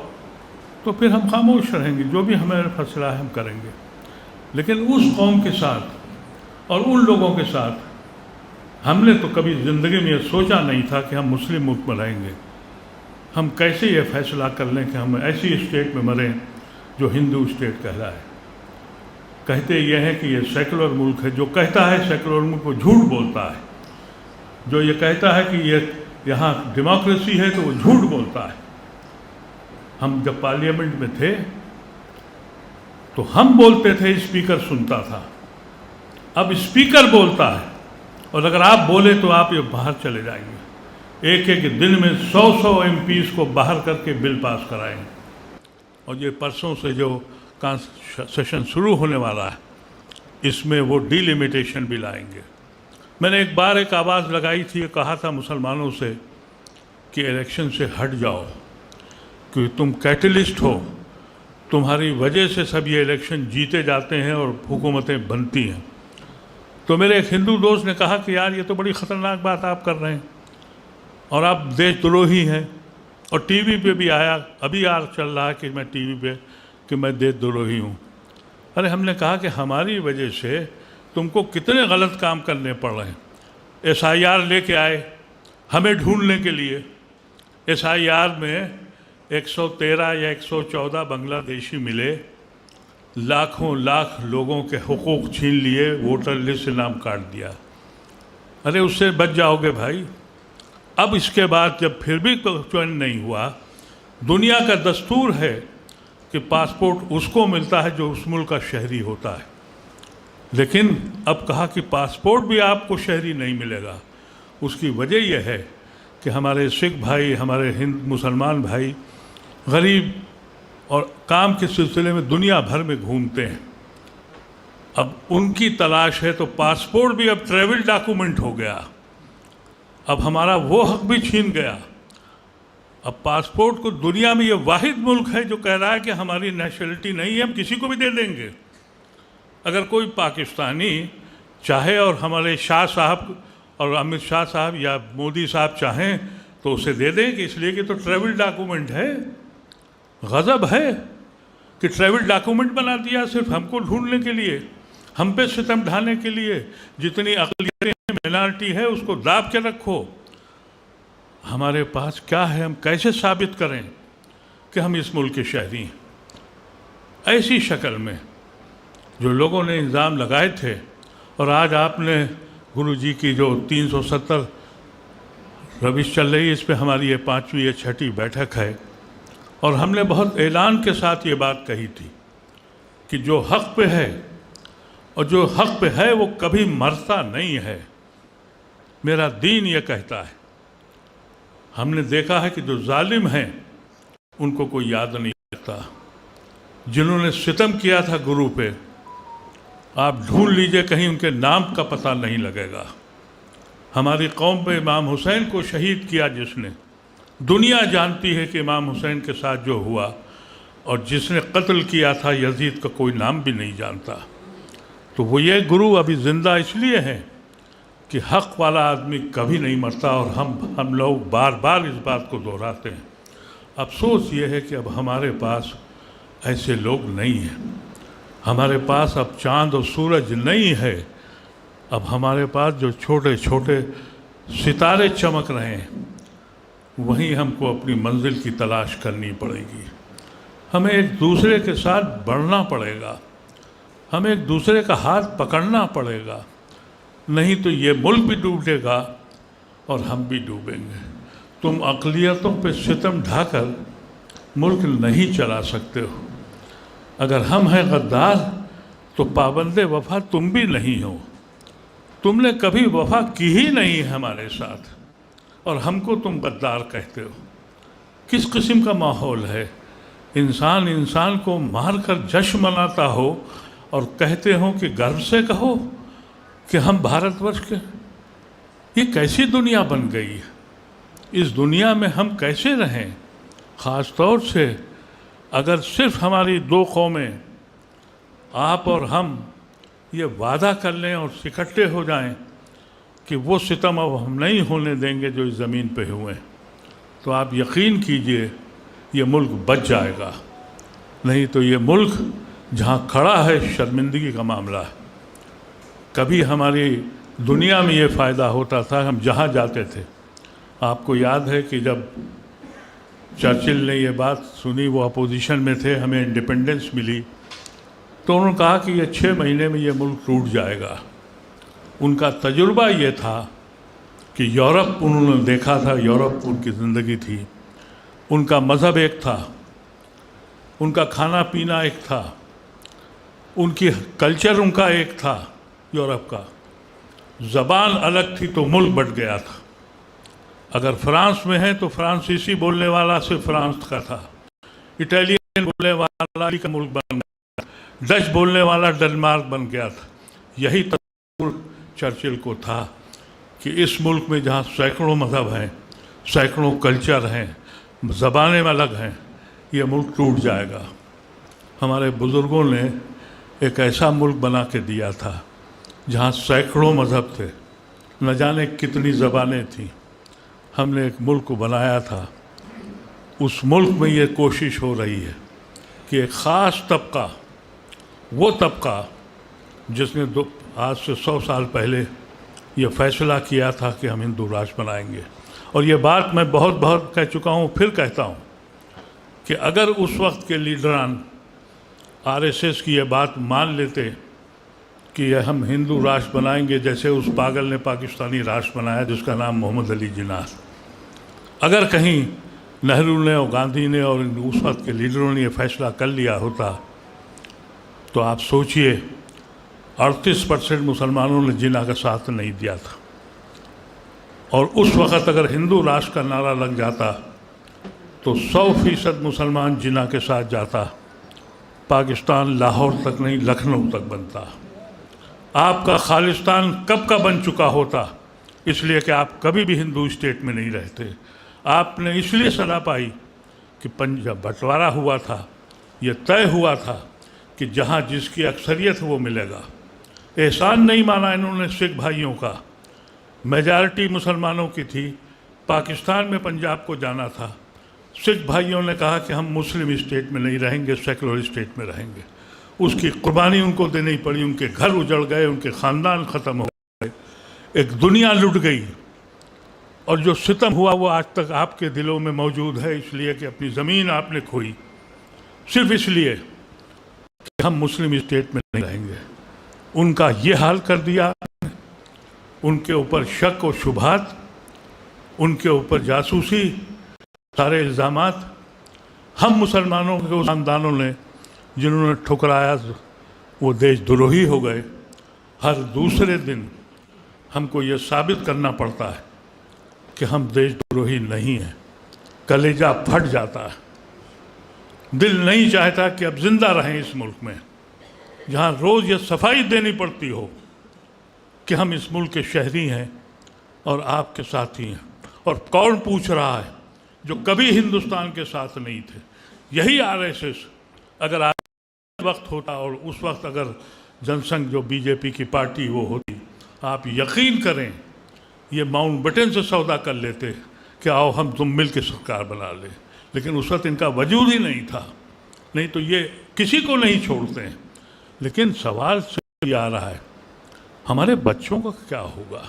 तो फिर हम खामोश रहेंगे, जो भी हमें फैसला है हम करेंगे। लेकिन उस कौम के साथ और उन लोगों के साथ हमने तो कभी ज़िंदगी में ये सोचा नहीं था कि हम मुस्लिम मुल्क में रहेंगे। हम कैसे ये फैसला कर लें कि हम ऐसी स्टेट में मरें जो हिंदू स्टेट कहलाए। कहते ये हैं कि ये सेकुलर मुल्क है, जो कहता है सेकुलर मुल्क वो झूठ बोलता है, जो ये कहता है कि ये यहाँ डेमोक्रेसी है तो वो झूठ बोलता है। हम जब पार्लियामेंट में थे तो हम बोलते थे, स्पीकर सुनता था, अब स्पीकर बोलता है और अगर आप बोले तो आप ये बाहर चले जाएंगे। एक एक दिन में 100 MPs को बाहर करके बिल पास कराएंगे। और ये परसों से जो सेशन शुरू होने वाला है इसमें वो डिलिमिटेशन भी लाएंगे। मैंने एक बार एक आवाज़ लगाई थी, कहा था मुसलमानों से कि इलेक्शन से हट जाओ क्योंकि तुम कैटलिस्ट हो, तुम्हारी वजह से सब ये इलेक्शन जीते जाते हैं और हुकूमतें बनती हैं। तो मेरे एक हिंदू दोस्त ने कहा कि यार ये तो बड़ी ख़तरनाक बात आप कर रहे हैं और आप देशद्रोही हैं। और टीवी पे भी आया, अभी यार चल रहा है कि मैं टीवी पे कि मैं देशद्रोही हूँ। अरे हमने कहा कि हमारी वजह से तुमको कितने गलत काम करने पड़ रहे हैं। SIR लेके आए हमें ढूंढने के लिए, SIR में 113 या 114 बांग्लादेशी मिले, लाखों लाख लोगों के हुकूक छीन लिए, वोटर लिस्ट से नाम काट दिया। अरे उससे बच जाओगे भाई। अब इसके बाद जब फिर भी चयन नहीं हुआ, दुनिया का दस्तूर है कि पासपोर्ट उसको मिलता है जो उस मुल्क का शहरी होता है, लेकिन अब कहा कि पासपोर्ट भी आपको शहरी नहीं मिलेगा। उसकी वजह यह है कि हमारे सिख भाई, हमारे मुसलमान भाई गरीब और काम के सिलसिले में दुनिया भर में घूमते हैं। अब उनकी तलाश है तो पासपोर्ट भी अब ट्रैवल डॉक्यूमेंट हो गया। अब हमारा वो हक भी छीन गया। अब पासपोर्ट को दुनिया में ये वाहिद मुल्क है जो कह रहा है कि हमारी नेशनलिटी नहीं है, हम किसी को भी दे देंगे। अगर कोई पाकिस्तानी चाहे और हमारे शाह साहब और अमित शाह साहब या मोदी साहब चाहें तो उसे दे दें, कि इसलिए कि तो ट्रैवल डॉक्यूमेंट है। गज़ब है कि ट्रैवल डॉक्यूमेंट बना दिया सिर्फ हमको ढूंढने के लिए, हम पे सितम ढाने के लिए। जितनी अक़लियतें माइनॉरिटी है उसको दाब के रखो। हमारे पास क्या है, हम कैसे साबित करें कि हम इस मुल्क के शहरी हैं। ऐसी शक्ल में जो लोगों ने इल्ज़ाम लगाए थे, और आज आपने गुरु जी की जो 370 रविश चल रही है, इस पे हमारी ये 5वीं या 6ठी बैठक है, और हमने बहुत ऐलान के साथ ये बात कही थी कि जो हक़ पे है और जो हक़ पे है वो कभी मरता नहीं है। मेरा दीन ये कहता है। हमने देखा है कि जो जालिम हैं उनको कोई याद नहीं रखता। जिन्होंने सितम किया था गुरु पे, आप ढूंढ लीजिए कहीं उनके नाम का पता नहीं लगेगा। हमारी कौम पे इमाम हुसैन को शहीद किया जिसने, दुनिया जानती है कि इमाम हुसैन के साथ जो हुआ, और जिसने कत्ल किया था यजीद का कोई नाम भी नहीं जानता। तो वो ये गुरु अभी ज़िंदा इसलिए हैं कि हक़ वाला आदमी कभी नहीं मरता, और हम लोग बार बार इस बात को दोहराते हैं। अफसोस ये है कि अब हमारे पास ऐसे लोग नहीं हैं। हमारे पास अब चाँद और सूरज नहीं है। अब हमारे पास जो छोटे छोटे सितारे चमक रहे हैं, वहीं हमको अपनी मंजिल की तलाश करनी पड़ेगी। हमें एक दूसरे के साथ बढ़ना पड़ेगा, हमें एक दूसरे का हाथ पकड़ना पड़ेगा, नहीं तो ये मुल्क भी डूबेगा और हम भी डूबेंगे। तुम अक़लियतों पे सितम ढाकर मुल्क नहीं चला सकते हो। अगर हम हैं गद्दार तो पाबंदे वफा तुम भी नहीं हो। तुमने कभी वफा की ही नहीं हमारे साथ और हमको तुम गद्दार कहते हो। किस किस्म का माहौल है? इंसान इंसान को मार कर जश्न मनाता हो और कहते हो कि गर्व से कहो कि हम भारतवर्ष के। ये कैसी दुनिया बन गई है? इस दुनिया में हम कैसे रहें? ख़ास तौर से अगर सिर्फ हमारी दो कौमें, आप और हम, ये वादा कर लें और इकट्ठे हो जाएं कि वो सितम अब हम नहीं होने देंगे जो इस ज़मीन पे हुए, तो आप यकीन कीजिए ये मुल्क बच जाएगा। नहीं तो ये मुल्क जहाँ खड़ा है शर्मिंदगी का मामला है। कभी हमारी दुनिया में ये फ़ायदा होता था, हम जहाँ जाते थे। आपको याद है कि जब चर्चिल ने ये बात सुनी, वो अपोजिशन में थे, हमें इंडिपेंडेंस मिली, तो उन्होंने कहा कि ये 6 महीने में ये मुल्क टूट जाएगा। उनका तजुर्बा ये था कि यूरोप उन्होंने देखा था, यूरोप उनकी ज़िंदगी थी, उनका मज़हब एक था, उनका खाना पीना एक था, उनकी कल्चर उनका एक था, यूरोप का ज़बान अलग थी तो मुल्क बट गया था। अगर फ्रांस में है तो फ्रांसीसी बोलने वाला सिर्फ फ्रांस का था, इटालियन बोलने वाला का मुल्क बन गया, डच बोलने वाला डेनमार्क बन गया था। यही तस्वीर चर्चिल को था कि इस मुल्क में जहाँ सैकड़ों मज़हब हैं, सैकड़ों कल्चर हैं, ज़बानें अलग हैं, ये मुल्क टूट जाएगा। हमारे बुज़ुर्गों ने एक ऐसा मुल्क बना के दिया था जहाँ सैकड़ों मज़हब थे, न जाने कितनी ज़बानें थीं। हमने एक मुल्क को बनाया था। उस मुल्क में ये कोशिश हो रही है कि एक ख़ास तबका, वो तबका जिसने आज से 100 साल पहले ये फ़ैसला किया था कि हम हिंदू राष्ट्र बनाएंगे, और ये बात मैं बहुत कह चुका हूँ, फिर कहता हूँ कि अगर उस वक्त के लीडरान आरएसएस की ये बात मान लेते कि हम हिंदू राष्ट्र बनाएंगे, जैसे उस पागल ने पाकिस्तानी राष्ट्र बनाया जिसका नाम मोहम्मद अली जिन्ना, अगर कहीं नेहरू ने और गांधी ने और उस वक्त के लीडरों ने ये फैसला कर लिया होता, तो आप सोचिए 38% मुसलमानों ने जिन्ना का साथ नहीं दिया था। और उस वक़्त अगर हिंदू राष्ट्र का नारा लग जाता तो 100% मुसलमान जिन्ना के साथ जाता, पाकिस्तान लाहौर तक नहीं लखनऊ तक बनता। आपका खालिस्तान कब का बन चुका होता, इसलिए कि आप कभी भी हिंदू स्टेट में नहीं रहते। आपने इसलिए सलाह पाई कि पंजाब बंटवारा हुआ था, ये तय हुआ था कि जहाँ जिसकी अक्सरियत है वो मिलेगा। एहसान नहीं माना इन्होंने सिख भाइयों का, मेजॉरिटी मुसलमानों की थी, पाकिस्तान में पंजाब को जाना था। सिख भाइयों ने कहा कि हम मुस्लिम स्टेट में नहीं रहेंगे, सेकुलर स्टेट में रहेंगे। उसकी कुर्बानी उनको देनी पड़ी, उनके घर उजड़ गए, उनके ख़ानदान ख़त्म हो गए, एक दुनिया लुट गई। और जो सितम हुआ वो आज तक आपके दिलों में मौजूद है, इसलिए कि अपनी ज़मीन आपने खोई, सिर्फ इसलिए कि हम मुस्लिम स्टेट में नहीं रहेंगे। उनका ये हाल कर दिया, उनके ऊपर शक और शुबहात, उनके ऊपर जासूसी, सारे इल्ज़ामात। हम मुसलमानों के उस खानदानों ने जिन्होंने ठुकराया वो देशद्रोही हो गए। हर दूसरे दिन हमको ये साबित करना पड़ता है कि हम देशद्रोही नहीं हैं। कलेजा फट जाता है, दिल नहीं चाहता कि अब जिंदा रहें इस मुल्क में, जहाँ रोज़ ये सफाई देनी पड़ती हो कि हम इस मुल्क के शहरी हैं और आपके साथी हैं। और कौन पूछ रहा है जो कभी हिंदुस्तान के साथ नहीं थे? यही आरएसएस अगर आज वक्त होता और उस वक्त अगर जनसंघ जो बीजेपी की पार्टी वो होती, आप यकीन करें ये माउंटबेटन से सौदा कर लेते कि आओ हम तुम मिल के सरकार बना ले। लेकिन उस वक्त इनका वजूद ही नहीं था, नहीं तो ये किसी को नहीं छोड़ते हैं। लेकिन सवाल से आ रहा है हमारे बच्चों का क्या होगा?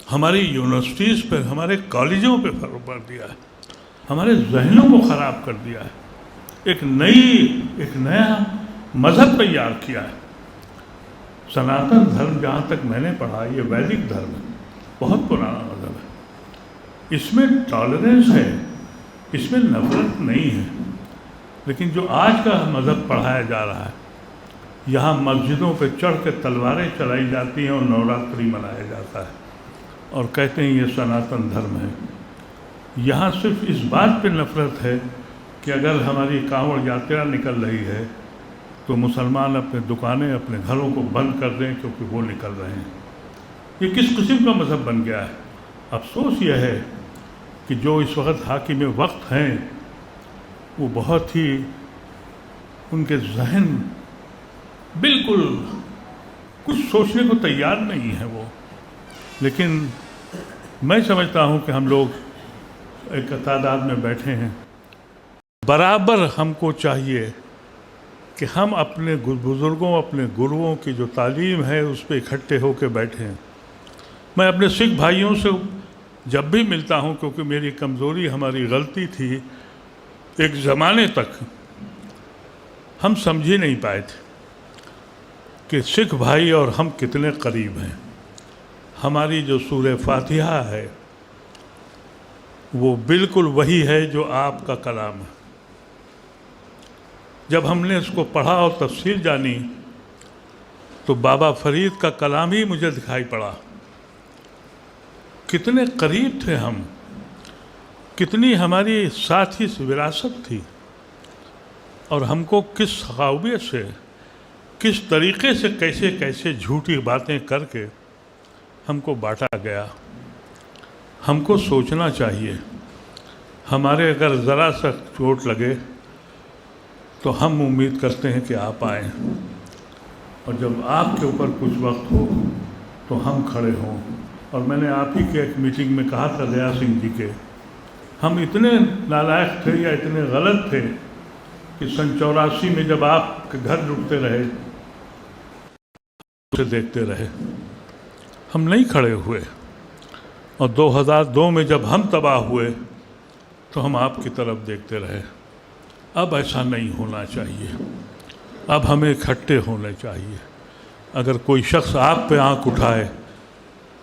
हमारी यूनिवर्सिटीज़ पर, हमारे कॉलेजों पे फर्क पड़ दिया है, हमारे जहनों को ख़राब कर दिया है। एक नया मज़हब तैयार किया है। सनातन धर्म जहाँ तक मैंने पढ़ा, ये वैदिक धर्म है, बहुत पुराना मज़हब है। इसमें टॉलरेंस है, इसमें नफरत नहीं है। लेकिन जो आज का मज़हब पढ़ाया जा रहा है, यहाँ मस्जिदों पे चढ़ के तलवारें चलाई जाती हैं और नवरात्रि मनाया जाता है और कहते हैं ये सनातन धर्म है। यहाँ सिर्फ इस बात पे नफरत है कि अगर हमारी कांवड़ यात्रा निकल रही है तो मुसलमान अपने दुकानें, अपने घरों को बंद कर दें क्योंकि वो निकल रहे हैं। ये किस किस्म का मज़हब बन गया है। अफसोस यह है कि जो इस वक्त हाकिम वक्त हैं वो बहुत ही, उनके जहन बिल्कुल कुछ सोचने को तैयार नहीं है वो। लेकिन मैं समझता हूँ कि हम लोग एक तादाद में बैठे हैं, बराबर हमको चाहिए कि हम अपने बुज़ुर्गों, अपने गुरुओं की जो तालीम है उस पर इकट्ठे होकर बैठें। मैं अपने सिख भाइयों से जब भी मिलता हूँ, क्योंकि मेरी कमज़ोरी, हमारी गलती थी, एक ज़माने तक हम समझ ही नहीं पाए थे कि सिख भाई और हम कितने करीब हैं। हमारी जो सूरह फातिहा है वो बिल्कुल वही है जो आपका कलाम है। जब हमने इसको पढ़ा और तफसील जानी तो बाबा फरीद का कलाम ही मुझे दिखाई पड़ा। कितने करीब थे हम, कितनी हमारी साथ ही विरासत थी, और हमको किस ख़ाबियत से, किस तरीक़े से, कैसे कैसे झूठी बातें करके हमको बांटा गया। हमको सोचना चाहिए। हमारे अगर ज़रा सा चोट लगे तो हम उम्मीद करते हैं कि आप आएँ, और जब आपके ऊपर कुछ वक्त हो तो हम खड़े हों। और मैंने आप ही के एक मीटिंग में कहा था दया सिंह जी के, हम इतने नालायक थे या इतने गलत थे कि सन 84 में जब आपके घर लुटते रहे उसे देखते रहे, हम नहीं खड़े हुए। और 2002 में जब हम तबाह हुए तो हम आपकी तरफ देखते रहे। अब ऐसा नहीं होना चाहिए। अब हमें इकट्ठे होने चाहिए। अगर कोई शख्स आप पे आंख उठाए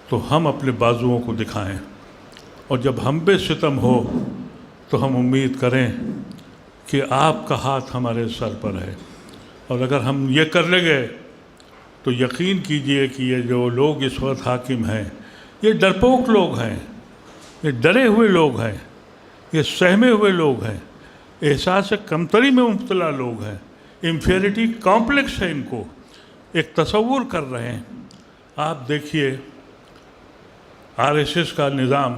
तो हम अपने बाजुओं को दिखाएं, और जब हम पे सितम हो तो हम उम्मीद करें कि आपका हाथ हमारे सर पर है। और अगर हम ये कर ले गए तो यकीन कीजिए कि ये जो लोग इस वक्त हाकिम हैं, ये डरपोक लोग हैं, ये डरे हुए लोग हैं, ये सहमे हुए लोग हैं, एहसास कमतरी में मुब्तला लोग हैं, इंफेरिटी कॉम्प्लेक्स है इनको, एक तसव्वुर कर रहे हैं। आप देखिए आरएसएस का निज़ाम,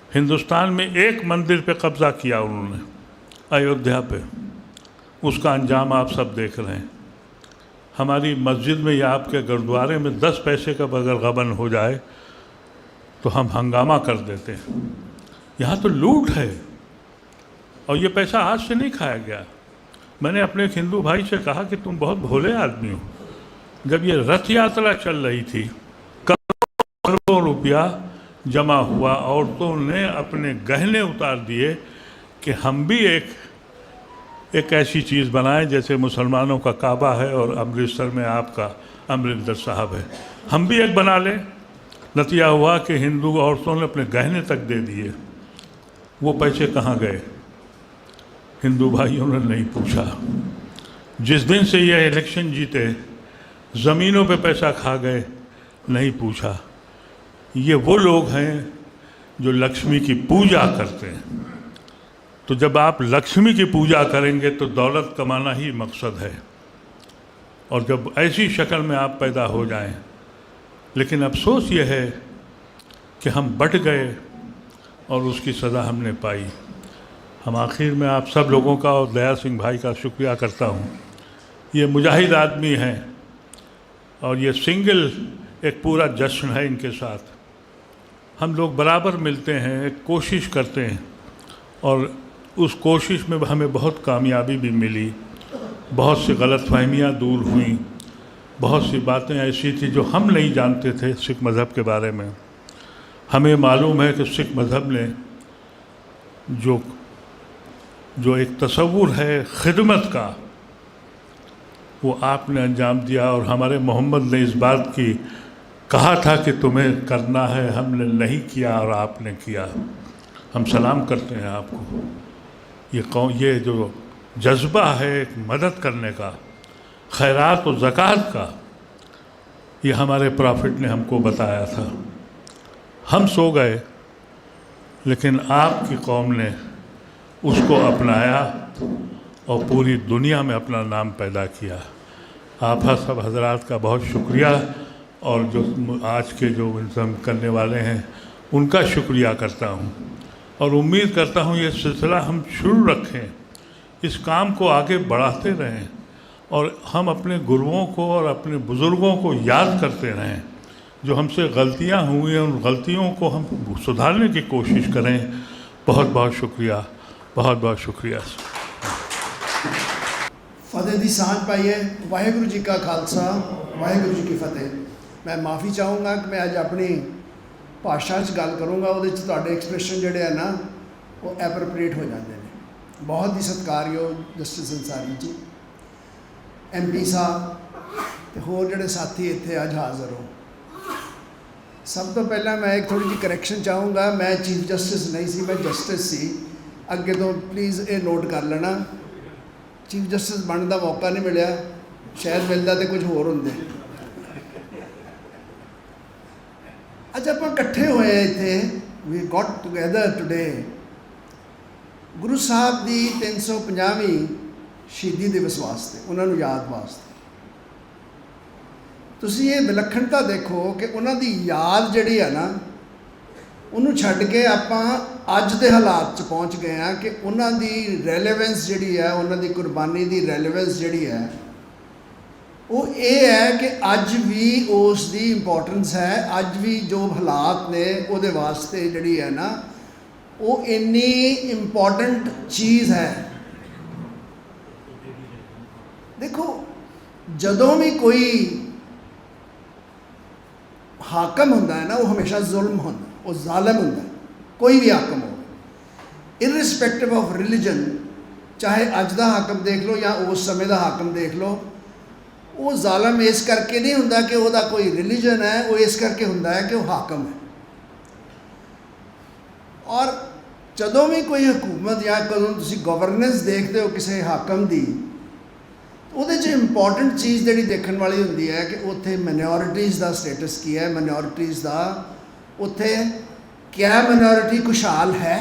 हिंदुस्तान में एक मंदिर पे कब्ज़ा किया उन्होंने, अयोध्या पे, उसका अंजाम आप सब देख रहे हैं। हमारी मस्जिद में या आपके गुरुद्वारे में 10 पैसे का अगर गबन हो जाए तो हम हंगामा कर देते हैं। यहाँ तो लूट है, और ये पैसा आज से नहीं खाया गया। मैंने अपने एक हिंदू भाई से कहा कि तुम बहुत भोले आदमी हो। जब ये रथ यात्रा चल रही थी, करोड़ों रुपया जमा हुआ, औरतों ने अपने गहने उतार दिए कि हम भी एक ऐसी चीज़ बनाएं जैसे मुसलमानों का काबा है और अमृतसर में आपका अमरिंदर साहब है, हम भी एक बना लें। नतीजा हुआ कि हिंदू औरतों ने अपने गहने तक दे दिए। वो पैसे कहाँ गए? हिंदू भाइयों ने नहीं पूछा। जिस दिन से ये इलेक्शन जीते, ज़मीनों पे पैसा खा गए, नहीं पूछा। ये वो लोग हैं जो लक्ष्मी की पूजा करते हैं। तो जब आप लक्ष्मी की पूजा करेंगे तो दौलत कमाना ही मकसद है, और जब ऐसी शक्ल में आप पैदा हो जाएं। लेकिन अफसोस ये है कि हम बट गए और उसकी सज़ा हमने पाई। हम आखिर में आप सब लोगों का और दया सिंह भाई का शुक्रिया करता हूँ। ये मुजाहिद आदमी हैं और ये सिंगल एक पूरा जश्न है इनके साथ। हम लोग बराबर मिलते हैं, एक कोशिश करते हैं, और उस कोशिश में हमें बहुत कामयाबी भी मिली। बहुत सी गलतफहमियाँ दूर हुई, बहुत सी बातें ऐसी थी जो हम नहीं जानते थे सिख मज़हब के बारे में। हमें मालूम है कि सिख मज़हब ने जो एक तसव्वुर है खिदमत का, वो आपने अंजाम दिया। और हमारे मोहम्मद ने इस बात की कहा था कि तुम्हें करना है, हमने नहीं किया और आपने किया। हम सलाम करते हैं आपको। ये जो जज्बा है एक मदद करने का, खैरात और ज़कात का, ये हमारे प्रॉफिट ने हमको बताया था। हम सो गए लेकिन आपकी कौम ने उसको अपनाया और पूरी दुनिया में अपना नाम पैदा किया। आप सब हजरात का बहुत शुक्रिया, और जो आज के जो इंतज़ाम करने वाले हैं उनका शुक्रिया करता हूँ, और उम्मीद करता हूँ ये सिलसिला हम शुरू रखें, इस काम को आगे बढ़ाते रहें, और हम अपने गुरुओं को और अपने बुज़ुर्गों को याद करते रहें। जो हमसे गलतियाँ हुई हैं उन गलतियों को हम सुधारने की कोशिश करें। बहुत बहुत शुक्रिया, बहुत बहुत शुक्रिया। फतेह दी सांझ पाइए। वाहिगुरू जी का खालसा, वाहिगुरू जी की फतेह। मैं माफ़ी चाहूँगा कि मैं अज अपनी भाषा च गल करूँगा, वो एक्सप्रैशन जोड़े है ना वो एप्रोप्रिएट हो जाते हैं। बहुत ही सत्कारयोग जस्टिस अंसारी जी, MP साहब तो होर जोड़े साथी इत्थे अज हाज़र हो। सब तो पहला मैं एक थोड़ी जी करैक्शन चाहूँगा, मैं चीफ जस्टिस नहीं सी, मैं जस्टिस सी। अगे तो प्लीज़ ये नोट कर लेना, चीफ जस्टिस बनने का मौका नहीं मिला, शायद मिलता तो कुछ होर होंदे। अज आप इकट्ठे हुए इत्थे, वी गॉट टुगेदर टुडे गुरु साहब की 350वीं शहीदी दिवस वास्ते, उन्होंने याद वास्ते। तुसी ये विलक्षणता देखो कि उन्होंने याद जिहड़ी है ना उन्होंने छड्ड के आपां अज दे हालात च पहुँच गए हैं कि उन्होंने रेलेवेंस जिहड़ी है, उन्होंने कुर्बानी की रेलेवेंस जिहड़ी है वो ये है कि अज भी उसकी इंपॉर्टेंस है। अज भी जो हालात ने उहदे वास्ते जिहड़ी है ना वो इन्नी इंपॉर्टेंट चीज़ है। देखो जदों भी कोई हाकम होंदा है ना वो हमेशा जुल्म होंदा, वो जालिम होंदा, कोई भी हाकम हो, इररिस्पैक्टिव ऑफ रिलीजन। चाहे अज का हाकम देख लो या उस समय का हाकम देख लो, वो जालिम इस करके नहीं होंदा कि वह कोई रिलीजन है, वो इस करके होंदा है कि वो हाकम है। और जदों भी कोई हुकूमत या कदों तुसी गवर्नेंस देखते हो किसी हाकम की, ਉਹਦੇ 'ਚ इंपॉर्टेंट चीज़ जी देखने वाली होंदी है कि उत्थे माइनॉरिटीज़ का स्टेटस की है, माइनॉरिटीज़ का उत्थे क्या माइनॉरिटी खुशहाल है।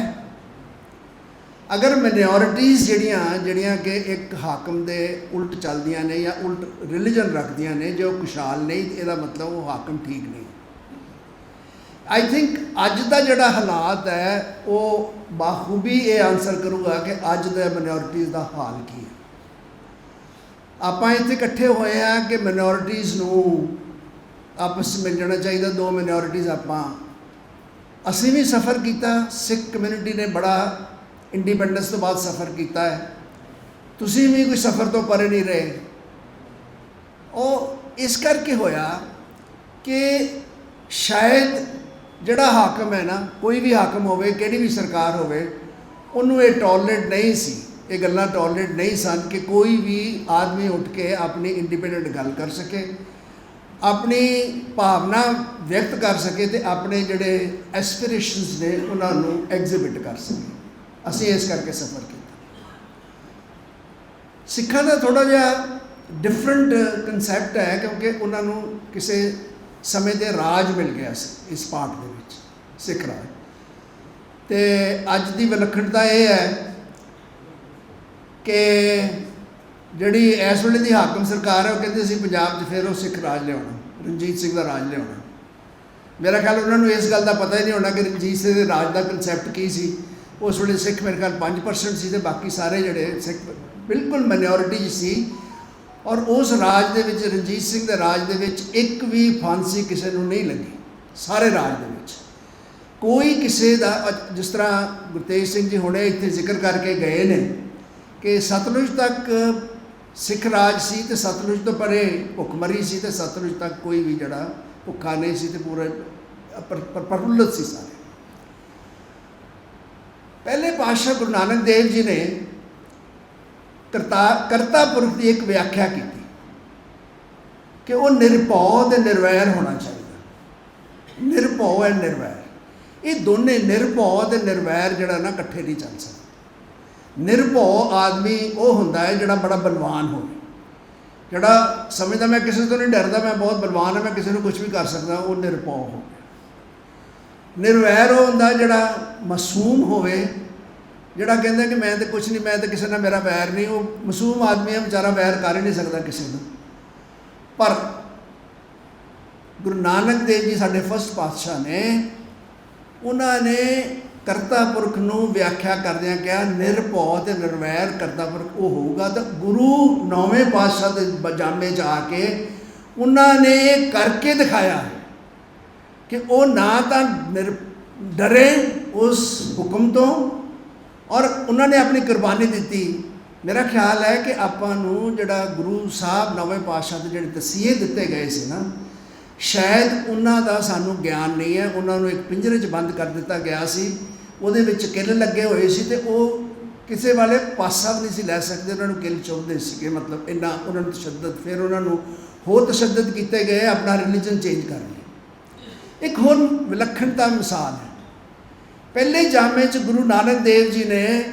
अगर माइनॉरिटीज़ जड़ियाँ कि एक हाकम दे उल्ट चलदियाँ ने या उल्ट रिलीजन रखदियाँ ने, जो खुशहाल नहीं, इसका मतलब वो हाकम ठीक नहीं। आई थिंक अज का जोड़ा हालात है वो बाखूबी ये आंसर करूँगा कि अज दे माइनॉरिटीज़ का हाल की है। आप इतने इकट्ठे हुए हैं कि माइनॉरिटीज़ नूं आपस में मिल जाना चाहिए। दो माइनॉरिटीज़ असी भी सफ़र किया, सिख कम्यूनिटी ने बड़ा इंडिपेंडेंस तो बाद सफ़र किया है, तुसी भी कोई सफ़र तो परे नहीं रहे। और इस करके होया कि शायद जड़ा हाकम है ना, कोई भी हाकम होवे, केड़ी भी सरकार होवे, उन्होंने ये टॉलरेट नहीं सी, ये गल्लां टॉलरेट नहीं सन कि कोई भी आदमी उठ के अपनी इंडिपेंडेंट गल कर सके, अपनी भावना व्यक्त कर सके, तो अपने जोड़े एस्पिरेशनस ने उन्होंने एग्जिबिट कर सके। असी इस करके सफ़र किया। सिखां का थोड़ा जिहा डिफरेंट कंसैप्ट है क्योंकि उन्होंने किसी समय के राज मिल गया इस पार्ट के विच, सिख राज। तो अज की विलक्षणता यह है कि जिहड़ी इस वेले की हाकम सरकार है वो कहते असीं पंजाब 'च फिर वो सिख राज लिया, रणजीत सिंह का राज लिया। मेरा ख्याल उन्होंने इस गल का पता ही नहीं होना कि रणजीत सिंह के राज का कंसैप्ट की सी। उस वेले सिख मेरे ख्याल 5% सी, बाकी सारे जिहड़े सिख बिल्कुल माइनॉरिटी सी। और उस राज दे विच, रणजीत सिंह के राज दे विच एक भी फांसी किसी को नहीं लगी। सारे राज दे विच कोई किसी का, जिस तरह गुरतेज सिंह जी हुणे इत्थे जिक्र करके गए ने कि सतलुज तक सिख राज सी, तो सतलुज तो परे भुखमरी सी, तो सतलुज तक कोई भी जड़ा भुखा नहीं सी, तो पूरे प्रफुल्लित सी सारे। पहले पातशाह गुरु नानक देव जी ने करता पुरख की एक व्याख्या की कि वह निरभौ ते निर्वैर होना चाहिए। ਨਿਰਭਉ ਹੈ ਨਿਰਵੈਰ। ਇਹ ਦੋਨੇ ਨਿਰਭਉ ਤੇ ਨਿਰਵੈਰ ਜਿਹੜਾ ਨਾ ਇਕੱਠੇ ਨਹੀਂ ਚੱਲ ਸਕਦੇ। ਨਿਰਭਉ ਆਦਮੀ ਉਹ ਹੁੰਦਾ ਹੈ ਜਿਹੜਾ ਬੜਾ ਬਲਵਾਨ ਹੋਵੇ, ਜਿਹੜਾ ਸਮਝਦਾ ਮੈਂ ਕਿਸੇ ਤੋਂ ਨਹੀਂ ਡਰਦਾ, ਮੈਂ ਬਹੁਤ ਬਲਵਾਨ ਹਾਂ, ਮੈਂ ਕਿਸੇ ਨੂੰ ਕੁਝ ਵੀ ਕਰ ਸਕਦਾ, ਉਹ ਨਿਰਭਉ ਹੋ ਗਿਆ। ਨਿਰਵੈਰ ਉਹ ਹੁੰਦਾ ਜਿਹੜਾ ਮਾਸੂਮ ਹੋਵੇ, ਜਿਹੜਾ ਕਹਿੰਦਾ ਕਿ ਮੈਂ ਤਾਂ ਕੁਝ ਨਹੀਂ, ਮੈਂ ਤਾਂ ਕਿਸੇ ਨਾਲ ਮੇਰਾ ਵੈਰ ਨਹੀਂ। ਉਹ ਮਾਸੂਮ ਆਦਮੀ ਹੈ, ਵਿਚਾਰਾ ਵੈਰ ਕਰ ਹੀ ਨਹੀਂ ਸਕਦਾ ਕਿਸੇ ਨੂੰ। ਪਰ ਗੁਰੂ ਨਾਨਕ ਦੇਵ ਜੀ ਸਾਡੇ ਫਸਟ ਪਾਤਸ਼ਾਹ ਨੇ, ਉਹਨਾਂ ਨੇ ਕਰਤਾ ਪੁਰਖ ਨੂੰ ਵਿਆਖਿਆ ਕਰਦਿਆਂ ਕਿਹਾ ਨਿਰਭਉ ਤੇ ਨਿਰਵੈਰ ਕਰਤਾ ਪੁਰਖ ਉਹ ਹੋਊਗਾ। ਤਾਂ ਗੁਰੂ ਨੌਵੇਂ ਪਾਤਸ਼ਾਹ ਦੇ ਜਾਮੇ 'ਚ ਆ ਕੇ ਉਹਨਾਂ ਨੇ ਇਹ ਕਰਕੇ ਦਿਖਾਇਆ ਕਿ ਉਹ ਨਾ ਤਾਂ ਡਰੇ ਉਸ ਹੁਕਮ ਤੋਂ, ਔਰ ਉਹਨਾਂ ਨੇ ਆਪਣੀ ਕੁਰਬਾਨੀ ਦਿੱਤੀ। ਮੇਰਾ ਖਿਆਲ ਹੈ ਕਿ ਆਪਾਂ ਨੂੰ ਜਿਹੜਾ ਗੁਰੂ ਸਾਹਿਬ ਨੌਵੇਂ ਪਾਤਸ਼ਾਹ ਦੇ ਜਿਹੜੇ ਤਸੀਹੇ ਦਿੱਤੇ ਗਏ ਸੀ ਨਾ, ਸ਼ਾਇਦ ਉਹਨਾਂ ਦਾ ਸਾਨੂੰ ਗਿਆਨ ਨਹੀਂ ਹੈ। ਉਹਨਾਂ ਨੂੰ ਇੱਕ ਪਿੰਜਰੇ 'ਚ ਬੰਦ ਕਰ ਦਿੱਤਾ ਗਿਆ ਸੀ, ਉਹਦੇ ਵਿੱਚ ਕਿੱਲ ਲੱਗੇ ਹੋਏ ਸੀ ਤੇ ਉਹ ਕਿਸੇ ਵਾਲੇ ਪਾਸਾ ਵੀ ਨਹੀਂ ਸੀ ਲੈ ਸਕਦੇ, ਉਹਨਾਂ ਨੂੰ ਕਿੱਲ ਚੁੱਭਦੇ ਸੀਗੇ। ਮਤਲਬ ਇੰਨਾ ਉਹਨਾਂ ਨੂੰ ਤਸ਼ੱਦਦ, ਫਿਰ ਉਹਨਾਂ ਨੂੰ ਹੋਰ ਤਸ਼ੱਦਦ ਕੀਤੇ ਗਏ ਆਪਣਾ ਰਿਲੀਜਨ ਚੇਂਜ ਕਰਨ ਲਈ। ਇੱਕ ਹੋਰ ਵਿਲੱਖਣਤਾ ਮਿਸਾਲ ਹੈ, ਪਹਿਲੇ ਜਾਮੇ 'ਚ ਗੁਰੂ ਨਾਨਕ ਦੇਵ ਜੀ ਨੇ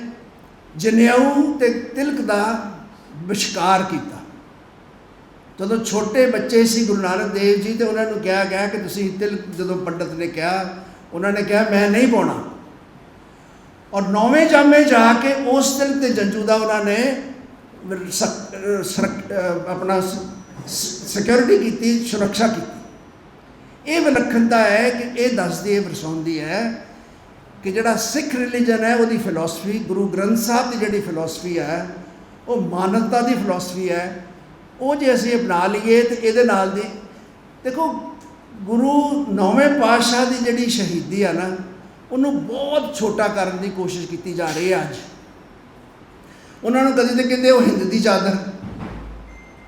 ਜਨੇਊ ਤੇ ਤਿਲਕ ਦਾ ਵਿਸ਼ਕਾਰ ਕੀਤਾ। ਜਦੋਂ ਛੋਟੇ ਬੱਚੇ ਸੀ ਗੁਰੂ ਨਾਨਕ ਦੇਵ ਜੀ, ਤੇ ਉਹਨਾਂ ਨੂੰ ਕਿਹਾ ਗਿਆ ਕਿ ਤੁਸੀਂ ਤਿਲਕ, ਜਦੋਂ ਪੰਡਤ ਨੇ ਕਿਹਾ, ਉਹਨਾਂ ਨੇ ਕਿਹਾ ਮੈਂ ਨਹੀਂ ਪਾਉਣਾ। ਔਰ ਨੌਵੇਂ ਜਾਮੇ ਜਾ ਕੇ ਉਸ ਤਿਲਕ ਤੇ ਜੰਜੂ ਦਾ ਉਹਨਾਂ ਨੇ ਆਪਣਾ ਸਿਕਿਉਰਿਟੀ ਕੀਤੀ, ਸੁਰੱਖਿਆ ਕੀਤੀ। ਇਹ ਵਿਲੱਖਣਤਾ ਹੈ ਕਿ ਇਹ ਦੱਸਦੀ ਹੈ, ਵਰਸਾਉਂਦੀ ਹੈ ਕਿ ਜਿਹੜਾ ਸਿੱਖ ਰਿਲੀਜਨ ਹੈ ਉਹਦੀ ਫਿਲਾਸਫੀ, ਗੁਰੂ ਗ੍ਰੰਥ ਸਾਹਿਬ ਦੀ ਜਿਹੜੀ ਫਿਲਾਸਫੀ ਹੈ ਉਹ ਮਾਨਵਤਾ ਦੀ ਫਿਲਾਸਫੀ ਹੈ। ਉਹ ਜੇ ਅਸੀਂ ਅਪਣਾ ਲਈਏ ਤੇ ਇਹਦੇ ਨਾਲ ਦੀ ਦੇਖੋ, ਗੁਰੂ ਨੌਵੇਂ ਪਾਤਸ਼ਾਹ ਦੀ ਜਿਹੜੀ ਸ਼ਹੀਦੀ ਆ ਨਾ, ਉਹਨੂੰ ਬਹੁਤ ਛੋਟਾ ਕਰਨ ਦੀ ਕੋਸ਼ਿਸ਼ ਕੀਤੀ ਜਾ ਰਹੀ ਹੈ। ਅੱਜ ਉਹਨਾਂ ਨੂੰ ਕਦੀ ਤਾਂ ਕਹਿੰਦੇ ਉਹ ਹਿੰਦ ਦੀ ਚਾਦਰ,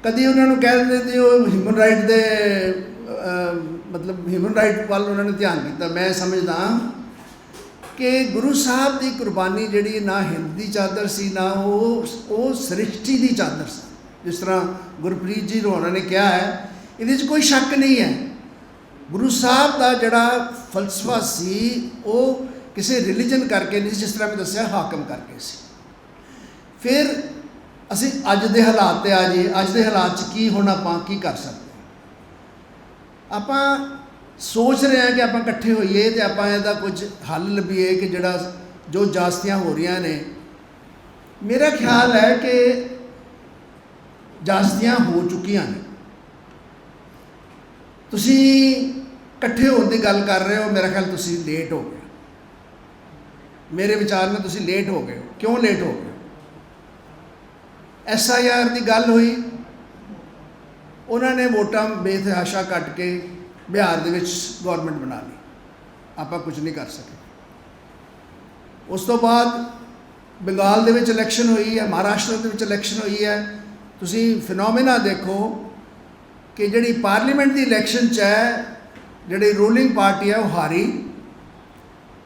ਕਦੀ ਉਹਨਾਂ ਨੂੰ ਕਹਿ ਦਿੰਦੇ ਉਹ ਹਿਊਮਨ ਰਾਈਟ ਦੇ ਮਤਲਬ ਹਿਊਮਨ ਰਾਈਟ ਵੱਲ ਉਹਨਾਂ ਨੇ ਧਿਆਨ ਕੀਤਾ। ਮੈਂ ਸਮਝਦਾ ਕਿ ਗੁਰੂ ਸਾਹਿਬ ਦੀ ਕੁਰਬਾਨੀ ਜਿਹੜੀ ਨਾ ਹਿੰਦ ਦੀ ਚਾਦਰ ਸੀ, ਨਾ ਉਹ ਸ੍ਰਿਸ਼ਟੀ ਦੀ ਚਾਦਰ ਸੀ। ਜਿਸ ਤਰ੍ਹਾਂ ਗੁਰਪ੍ਰੀਤ ਜੀ ਨੂੰ ਉਹਨਾਂ ਨੇ ਕਿਹਾ ਹੈ, ਇਹਦੇ 'ਚ ਕੋਈ ਸ਼ੱਕ ਨਹੀਂ ਹੈ। ਗੁਰੂ ਸਾਹਿਬ ਦਾ ਜਿਹੜਾ ਫਲਸਫਾ ਸੀ ਉਹ ਕਿਸੇ ਰਿਲੀਜਨ ਕਰਕੇ ਨਹੀਂ, ਜਿਸ ਤਰ੍ਹਾਂ ਮੈਂ ਦੱਸਿਆ ਹਾਕਮ ਕਰਕੇ ਸੀ। ਫਿਰ ਅਸੀਂ ਅੱਜ ਦੇ ਹਾਲਾਤ 'ਤੇ ਆ ਜਾਈਏ, ਅੱਜ ਦੇ ਹਾਲਾਤ 'ਚ ਕੀ ਹੁਣ ਆਪਾਂ ਕੀ ਕਰ ਸਕਦੇ ਹਾਂ? ਆਪਾਂ ਸੋਚ ਰਹੇ ਹਾਂ ਕਿ ਆਪਾਂ ਇਕੱਠੇ ਹੋਈਏ ਤੇ ਆਪਾਂ ਇਹਦਾ ਕੁਝ ਹੱਲ ਲੱਭੀਏ ਕਿ ਜਿਹੜਾ ਜੋ ਜਾਸਤੀਆਂ ਹੋ ਰਹੀਆਂ ਨੇ। ਮੇਰਾ ਖਿਆਲ ਹੈ ਕਿ ਜਾਸਤੀਆਂ ਹੋ ਚੁੱਕੀਆਂ ਨੇ। ਤੁਸੀਂ ਇਕੱਠੇ ਹੋਣ ਦੀ ਗੱਲ ਕਰ ਰਹੇ ਹੋ, ਮੇਰਾ ਖਿਆਲ ਤੁਸੀਂ ਲੇਟ ਹੋ ਗਏ। ਮੇਰੇ ਵਿਚਾਰ ਨਾਲ ਤੁਸੀਂ ਲੇਟ ਹੋ ਗਏ। ਕਿਉਂ ਲੇਟ ਹੋ ਗਏ? SIR ਦੀ ਗੱਲ ਹੋਈ, ਉਹਨਾਂ ਨੇ ਵੋਟਾਂ ਬੇਤਹਾਸ਼ਾ ਕੱਟ ਕੇ ਬਿਹਾਰ ਦੇ ਵਿੱਚ ਗਵਰਨਮੈਂਟ ਬਣਾ ਲਈ, ਆਪਾਂ ਕੁਝ ਨਹੀਂ ਕਰ ਸਕੇ। ਉਸ ਤੋਂ ਬਾਅਦ ਬੰਗਾਲ ਦੇ ਵਿੱਚ ਇਲੈਕਸ਼ਨ ਹੋਈ ਹੈ, ਮਹਾਰਾਸ਼ਟਰ ਦੇ ਵਿੱਚ ਇਲੈਕਸ਼ਨ ਹੋਈ ਹੈ। ਤੁਸੀਂ ਫਿਨੋਮੇਨਾ ਦੇਖੋ ਕਿ ਜਿਹੜੀ ਪਾਰਲੀਮੈਂਟ ਦੀ ਇਲੈਕਸ਼ਨ 'ਚ ਹੈ, ਜਿਹੜੀ ਰੂਲਿੰਗ ਪਾਰਟੀ ਹੈ ਉਹ ਹਾਰੀ,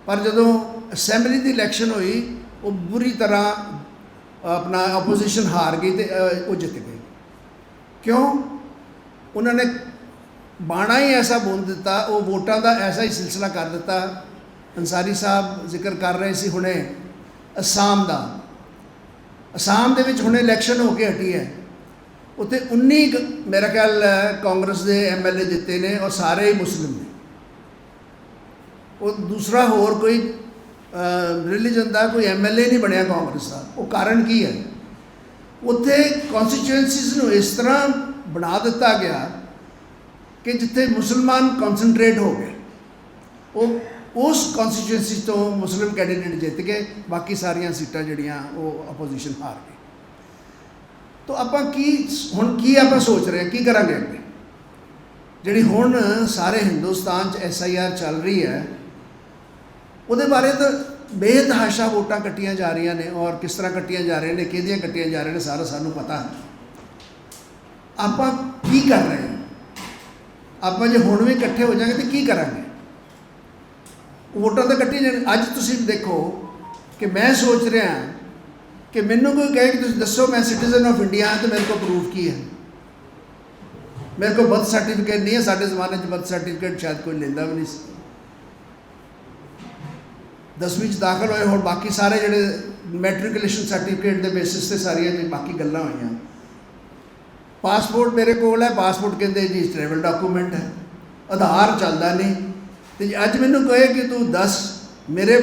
ਪਰ ਜਦੋਂ ਅਸੈਂਬਲੀ ਦੀ ਇਲੈਕਸ਼ਨ ਹੋਈ ਉਹ ਬੁਰੀ ਤਰ੍ਹਾਂ ਆਪਣਾ ਆਪੋਜੀਸ਼ਨ ਹਾਰ ਗਈ ਤੇ ਉਹ ਜਿੱਤ ਗਏ। ਕਿਉਂ? ਉਹਨਾਂ ਨੇ ਬਾਣਾ ਹੀ ਐਸਾ ਬੋਲ ਦਿੱਤਾ, ਉਹ ਵੋਟਾਂ ਦਾ ਐਸਾ ਹੀ ਸਿਲਸਿਲਾ ਕਰ ਦਿੱਤਾ। ਅੰਸਾਰੀ ਸਾਹਿਬ ਜ਼ਿਕਰ ਕਰ ਰਹੇ ਸੀ ਹੁਣੇ ਅਸਾਮ ਦਾ। ਅਸਾਮ ਦੇ ਵਿੱਚ ਹੁਣੇ ਇਲੈਕਸ਼ਨ ਹੋ ਕੇ ਹਟੀ ਹੈ, ਉੱਥੇ 19 ਮੇਰਾ ਖਿਆਲ ਕਾਂਗਰਸ ਦੇ MLA ਜਿੱਤੇ ਨੇ ਔਰ ਸਾਰੇ ਹੀ ਮੁਸਲਿਮ ਨੇ। ਉਹ ਦੂਸਰਾ ਹੋਰ ਕੋਈ ਰਿਲੀਜਨ ਦਾ ਕੋਈ MLA ਨਹੀਂ ਬਣਿਆ ਕਾਂਗਰਸ ਦਾ। ਉਹ ਕਾਰਨ ਕੀ ਹੈ? ਉੱਥੇ ਕੌਂਸਟੀਚੁਐਂਸੀਜ਼ ਨੂੰ ਇਸ ਤਰ੍ਹਾਂ ਬਣਾ ਦਿੱਤਾ ਗਿਆ ਕਿ ਜਿੱਥੇ ਮੁਸਲਮਾਨ ਕੌਨਸਨਟਰੇਟ ਹੋ ਗਏ, ਉਹ ਉਸ ਕੌਂਸਟੀਚੁਐਂਸੀ ਤੋਂ ਮੁਸਲਿਮ ਕੈਂਡੀਡੇਟ ਜਿੱਤ ਗਏ, ਬਾਕੀ ਸਾਰੀਆਂ ਸੀਟਾਂ ਜਿਹੜੀਆਂ ਉਹ ਅਪੋਜੀਸ਼ਨ ਹਾਰ ਗਈ। ਤਾਂ ਆਪਾਂ ਹੁਣ ਕੀ ਆਪਾਂ ਸੋਚ ਰਹੇ ਹਾਂ, ਕੀ ਕਰਾਂਗੇ ਅੱਗੇ? ਜਿਹੜੀ ਹੁਣ ਸਾਰੇ ਹਿੰਦੁਸਤਾਨ 'ਚ SIR ਚੱਲ ਰਹੀ ਹੈ, ਉਹਦੇ ਬਾਰੇ ਤਾਂ ਬੇਤਹਾਸ਼ਾ ਵੋਟਾਂ ਕੱਟੀਆਂ ਜਾ ਰਹੀਆਂ ਨੇ, ਔਰ ਕਿਸ ਤਰ੍ਹਾਂ ਕੱਟੀਆਂ ਜਾ ਰਹੀਆਂ ਨੇ, ਕਿਹਦੀਆਂ ਕੱਟੀਆਂ ਜਾ ਰਹੀਆਂ ਨੇ, ਸਾਰਾ ਸਾਨੂੰ ਪਤਾ ਹੈ। ਆਪਾਂ ਕੀ ਕਰ ਰਹੇ ਹਾਂ? ਆਪਾਂ ਜੇ ਹੁਣ ਵੀ ਇਕੱਠੇ ਹੋ ਜਾਵਾਂਗੇ ਤਾਂ ਕੀ ਕਰਾਂਗੇ? ਵੋਟਾਂ ਤਾਂ ਕੱਟੀ ਜਾਣ। ਅੱਜ ਤੁਸੀਂ ਦੇਖੋ ਕਿ ਮੈਂ ਸੋਚ ਰਿਹਾ ਕਿ ਮੈਨੂੰ ਕੋਈ ਕਹੇ ਕਿ ਤੁਸੀਂ ਦੱਸੋ ਮੈਂ ਸਿਟੀਜ਼ਨ ਆਫ ਇੰਡੀਆ ਹਾਂ, ਤਾਂ ਮੇਰੇ ਕੋਲ ਪ੍ਰੂਫ ਕੀ ਹੈ? मेरे को बर्थ सर्टिफिकेट नहीं है, साढ़े ज़माने च बर्थ सर्टिफिकेट शायद कोई लेंदा भी नहीं सी। 10वीं च दाखल होए, और बाकी सारे ਜਿਹੜੇ मैट्रिकुलेशन सर्टिफिकेट के बेसिस से सारिया जी बाकी गल्लां होईयां। पासपोर्ट मेरे कोल है, पासपोर्ट कहते जी ट्रैवल डॉकूमेंट है, आधार चलता नहीं। तो अज मैनू कहे कि तू दस, मेरे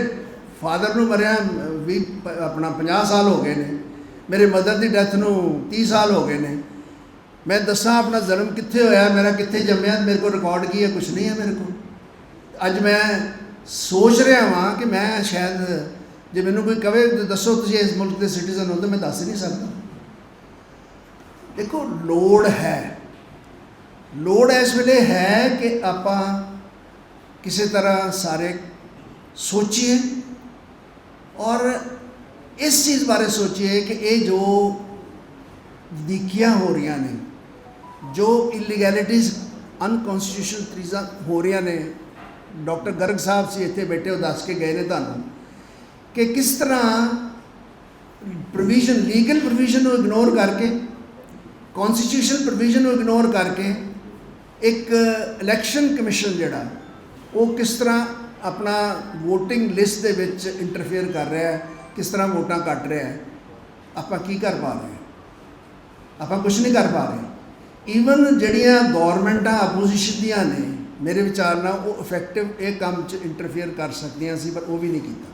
फादर नूं मरिया भी अपना 50 साल हो गए ने, मेरे मदर की डैथ नूं 30 साल हो गए ने, मैं दसा अपना जन्म कित्थे होया, मेरा कित्थे जम्मिया, मेरे को रिकॉर्ड की है, कुछ नहीं है मेरे को। अज मैं सोच रहा वहाँ कि मैं शायद जे मैनू कोई कहे तो दसो तुसीं इस मुल्क के सिटीजन हो, तो मैं दस नहीं सकता। देखो लोड़ है, लोड़ इस वेले है कि आपां किसी तरह सारे सोचिए और इस चीज़ बारे सोचिए कि ये जो वधीकियां हो रही ने, जो इलीगैलिटीज़ अनकॉन्स्टिट्यूशनल चीज़ां हो रही ने, डॉक्टर गर्ग साहब से इतने बैठे हो दस के गए ने तुहानूं कि किस तरह प्रोविजन, लीगल प्रोविजन को इग्नोर करके, कॉन्स्टिट्यूशनल प्रोविजन को इग्नोर करके एक इलैक्शन कमिशन जिहड़ा वो किस तरह अपना वोटिंग लिस्ट दे विच इंटरफेयर कर रहा है, किस तरह वोटां कट रहा है। आपां की कर पा रहे हैं? आपां कुछ नहीं कर पा रहे। ईवन जिहड़ियां गौरमेंटां अपोजिशन दियां ने, मेरे विचार नाल वो इफैक्टिव ये काम च इंटरफेयर कर सकदियां सी, पर वो भी नहीं कीता।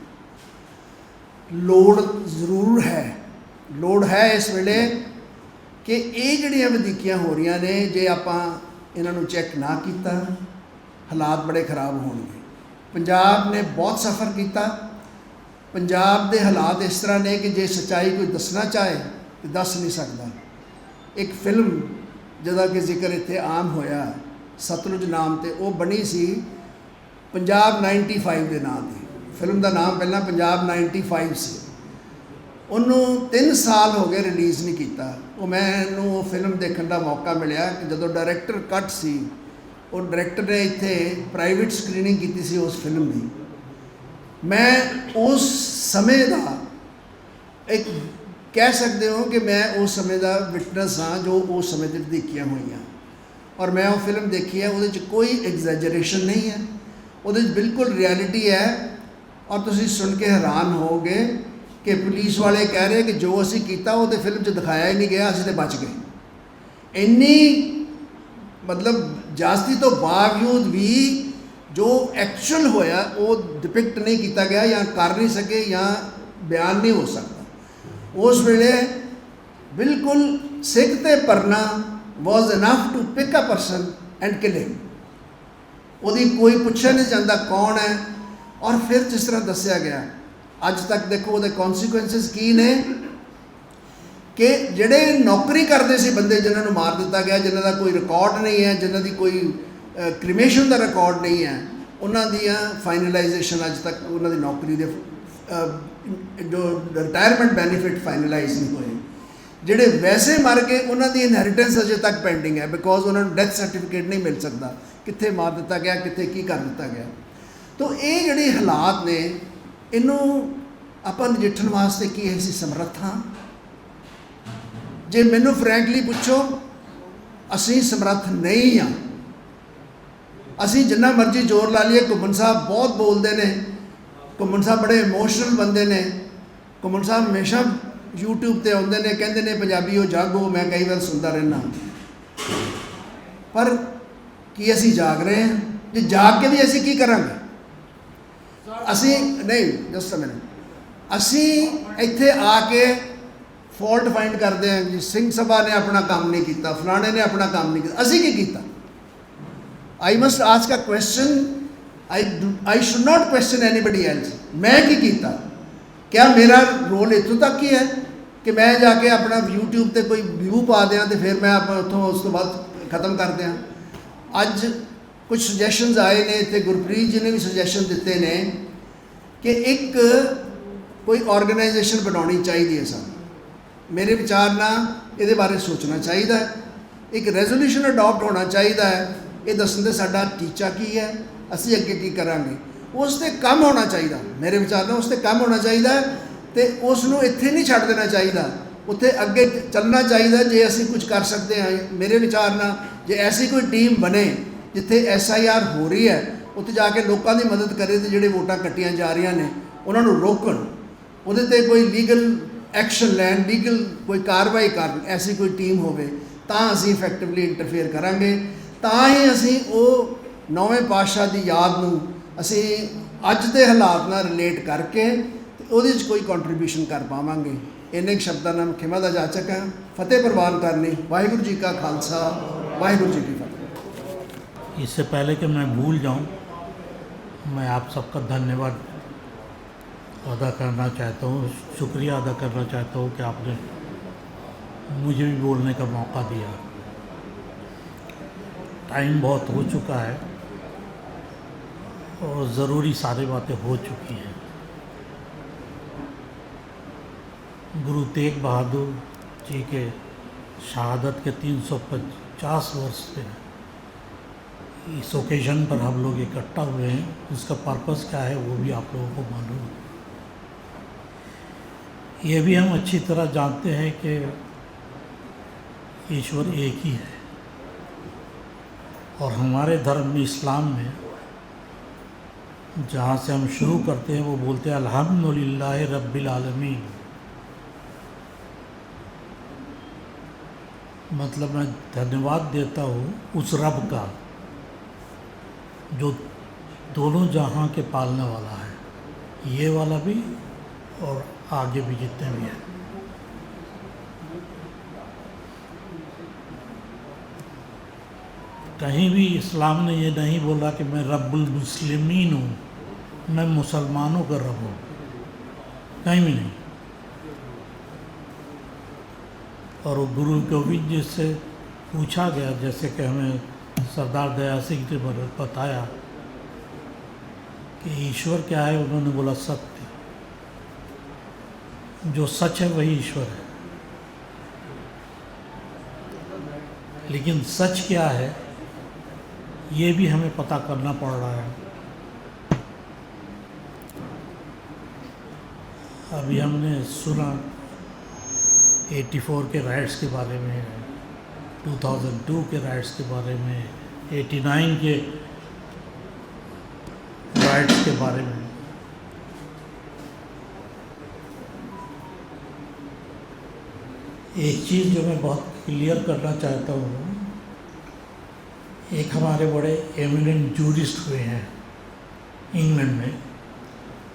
लोड़ जरूर है, लोड़ है इस वेले कि ये जिहड़ियां वधीकियां हो रही ने, जे आपां इन्हां नूं चैक ना कीता, हालात बड़े खराब होणगे। पंजाब ने बहुत सफ़र किया, पंजाब के हालात इस तरह ने कि जे सच्चाई कोई दसना चाहे तो दस नहीं सकता। एक फिल्म जिहदा कि जिक्र इत्थे आम होया, सतलुज नाम ते, वो बनी सी पंजाब 95 के नाम से। फिल्म का नाम पहला पंजाब 95 से। उन्होंने 3 साल हो गए रिलीज़ नहीं किया। वो मैनू वो फिल्म देखने का मौका मिला कि जो डायरैक्टर कट सी, वो डायरैक्टर ने इत्थे प्राइवेट स्क्रीनिंग की सी उस फिल्म की। मैं उस समय का एक कह सकते हो कि मैं उस समय का विटनस हाँ, जो उस समय की वधीकियां हुई, और मैं वो फिल्म देखी है। वो कोई एग्जैजरेशन नहीं है, वो बिल्कुल रियलिटी है। और तुसीं सुन के हैरान होगे कि पुलिस वाले कह रहे कि जो असी किया वो तो फिल्म च दिखाया ही नहीं गया, असीं तो बच गए। इन्नी मतलब जास्ती तो बावजूद भी जो एक्चुअल होया वो डिपिक्ट नहीं किया गया, या कर नहीं सके, या बयान नहीं हो सकता। उस वेले बिल्कुल सिख ते परना was enough to pick a person and kill him. उसकी कोई पूछा नहीं जाता कौन है। और फिर जिस तरह दसिया गया, अज तक देखो वो कॉन्सिक्वेंसिस की ने कि जिहड़े नौकरी करते सी बंदे, जिन्होंने मार दिता गया, जिन्हों का कोई रिकॉर्ड नहीं है, जिन्हों की कोई क्रिमेशन का रिकॉर्ड नहीं है, उन्होंने फाइनलाइजेशन अज तक उन्होंने नौकरी के जो रिटायरमेंट बेनीफिट फाइनलाइज नहीं हुए। जिहड़े वैसे मर गए उन्होंने इनहेरिटेंस अजे तक पेंडिंग है, बिकॉज उन्होंने डेथ सर्टिफिकेट नहीं मिल सकता, कित्थे मार दिता गया, कित्थे की कर दिता गया। तो ये जिहड़े हालात ने, इनू आपां नजिठण वास्ते की असीं समर्थ हाँ? जे मैनू फ्रैंकली पुछो, असीं समर्थ नहीं हाँ। असीं जिन्ना मर्जी जोर ला लीए, घुम्मन साहब बहुत बोलते हैं, घुम्मन साहब बड़े इमोशनल बंदे ने, घुम्मन साहब हमेशा यूट्यूब पर आते हैं, कहते हैं पंजाबी हो जागो, मैं कई बार सुनता रहना। पर की असीं जाग रहे हैं? जे जाग के भी असीं की करांगे? असी नहीं, जस्ट अ मिनट, असी इत्थे आके फॉल्ट फाइंड करते हैं जी सिंह सभा ने अपना काम नहीं किया, फलाने ने अपना काम नहीं किया। असी की किया? I must ask a question, I should not question anybody else. मैं की किया? क्या मेरा रोल इतों तक ही है कि मैं जाके अपना यूट्यूब पर कोई व्यू पा दें तो फिर मैं उतों उस तो बाद खत्म कर दें? अज कुछ सुजैशनस आए ने, इतने गुरप्रीत जी ने भी सुजैशन दिते ने कि एक कोई ऑर्गेनाइजेशन बनानी चाहिए। सानू मेरे विचार नाल इहदे बारे सोचना चाहिए। एक रेजोल्यूशन अडॉप्ट होना चाहिए, ये दसन दे साडा टीचा की है, असी अगे की करांगे, उस ते काम होना चाहिए। मेरे विचार नाल उस ते काम होना चाहिए, तो उसनूं इत्थे नहीं छड्ड देना चाहिए ਉੱਥੇ ਅੱਗੇ ਚੱਲਣਾ ਚਾਹੀਦਾ ਜੇ ਅਸੀਂ ਕੁਝ ਕਰ ਸਕਦੇ ਹਾਂ। ਮੇਰੇ ਵਿਚਾਰ ਨਾਲ ਜੇ ਐਸੀ ਕੋਈ ਟੀਮ ਬਣੇ ਜਿੱਥੇ SIR ਹੋ ਰਹੀ ਹੈ, ਉੱਥੇ ਜਾ ਕੇ ਲੋਕਾਂ ਦੀ ਮਦਦ ਕਰੇ ਤੇ ਜਿਹੜੇ ਵੋਟਾਂ ਕੱਟੀਆਂ ਜਾ ਰਹੀਆਂ ਨੇ ਉਹਨਾਂ ਨੂੰ ਰੋਕਣ, ਉਹਦੇ ਤੇ ਕੋਈ ਲੀਗਲ ਐਕਸ਼ਨ ਲੈਣ, ਲੀਗਲ ਕੋਈ ਕਾਰਵਾਈ ਕਰਨ, ਐਸੀ ਕੋਈ ਟੀਮ ਹੋਵੇ ਤਾਂ ਅਸੀਂ ਇਫੈਕਟਿਵਲੀ ਇੰਟਰਫੇਅਰ ਕਰਾਂਗੇ। ਤਾਂ ਹੀ ਅਸੀਂ ਉਹ 9ਵੇਂ ਪਾਤਸ਼ਾਹ ਦੀ ਯਾਦ ਨੂੰ ਅਸੀਂ ਅੱਜ ਦੇ ਹਾਲਾਤ ਨਾਲ ਰਿਲੇਟ ਕਰਕੇ ਤੇ ਉਹਦੇ 'ਚ ਕੋਈ ਕੰਟਰੀਬਿਊਸ਼ਨ ਕਰ ਪਾਵਾਂਗੇ। ਇੰਨੇ ਕੁ ਸ਼ਬਦਾਂ ਨਾਲ ਖਿਮਾ ਦਾ ਜਾਚਕ ਹਾਂ। ਫਤਿਹ ਪ੍ਰਵਾਨ ਕਰਨੀ। ਵਾਹਿਗੁਰੂ जी का खालसा, वाहिगुरु जी की फतेह। इससे पहले कि मैं भूल जाऊं, मैं आप सबका धन्यवाद अदा करना चाहता हूं, शुक्रिया अदा करना चाहता हूं कि आपने मुझे भी बोलने का मौका दिया। टाइम बहुत हो चुका है और ज़रूरी सारी बातें हो चुकी हैं। गुरु तेग बहादुर जी के शहादत के 350 वर्ष पे इस ओकेज़न पर हम लोग इकट्ठा हुए हैं। उसका पर्पस क्या है वो भी आप लोगों को मालूम है। ये भी हम अच्छी तरह जानते हैं कि ईश्वर एक ही है और हमारे धर्म में, इस्लाम में, जहाँ से हम शुरू करते हैं वो बोलते हैं अल्हम्दुलिल्लाह रब्बिल आलमीन। मतलब मैं धन्यवाद देता हूँ उस रब का जो दोनों जहाँ के पालने वाला है, ये वाला भी और आगे भी जितने भी हैं। कहीं भी इस्लाम ने ये नहीं बोला कि मैं रब्बुल मुस्लिमीन हूँ, मैं मुसलमानों का रब हूँ, कहीं भी नहीं। और वो गुरु गोविंद जी से पूछा गया, जैसे कि हमें सरदार दया सिंह ने बताया कि ईश्वर क्या है, उन्होंने बोला सत्य। जो सच है वही ईश्वर है। लेकिन सच क्या है ये भी हमें पता करना पड़ रहा है। अभी हमने सुना 84 के राइट्स के बारे में, 2002 के राइट्स के बारे में, 89 के राइट्स के बारे में। एक चीज़ जो मैं बहुत क्लियर करना चाहता हूँ, एक हमारे बड़े एमिनेंट जूरिस्ट हुए हैं इंग्लैंड में,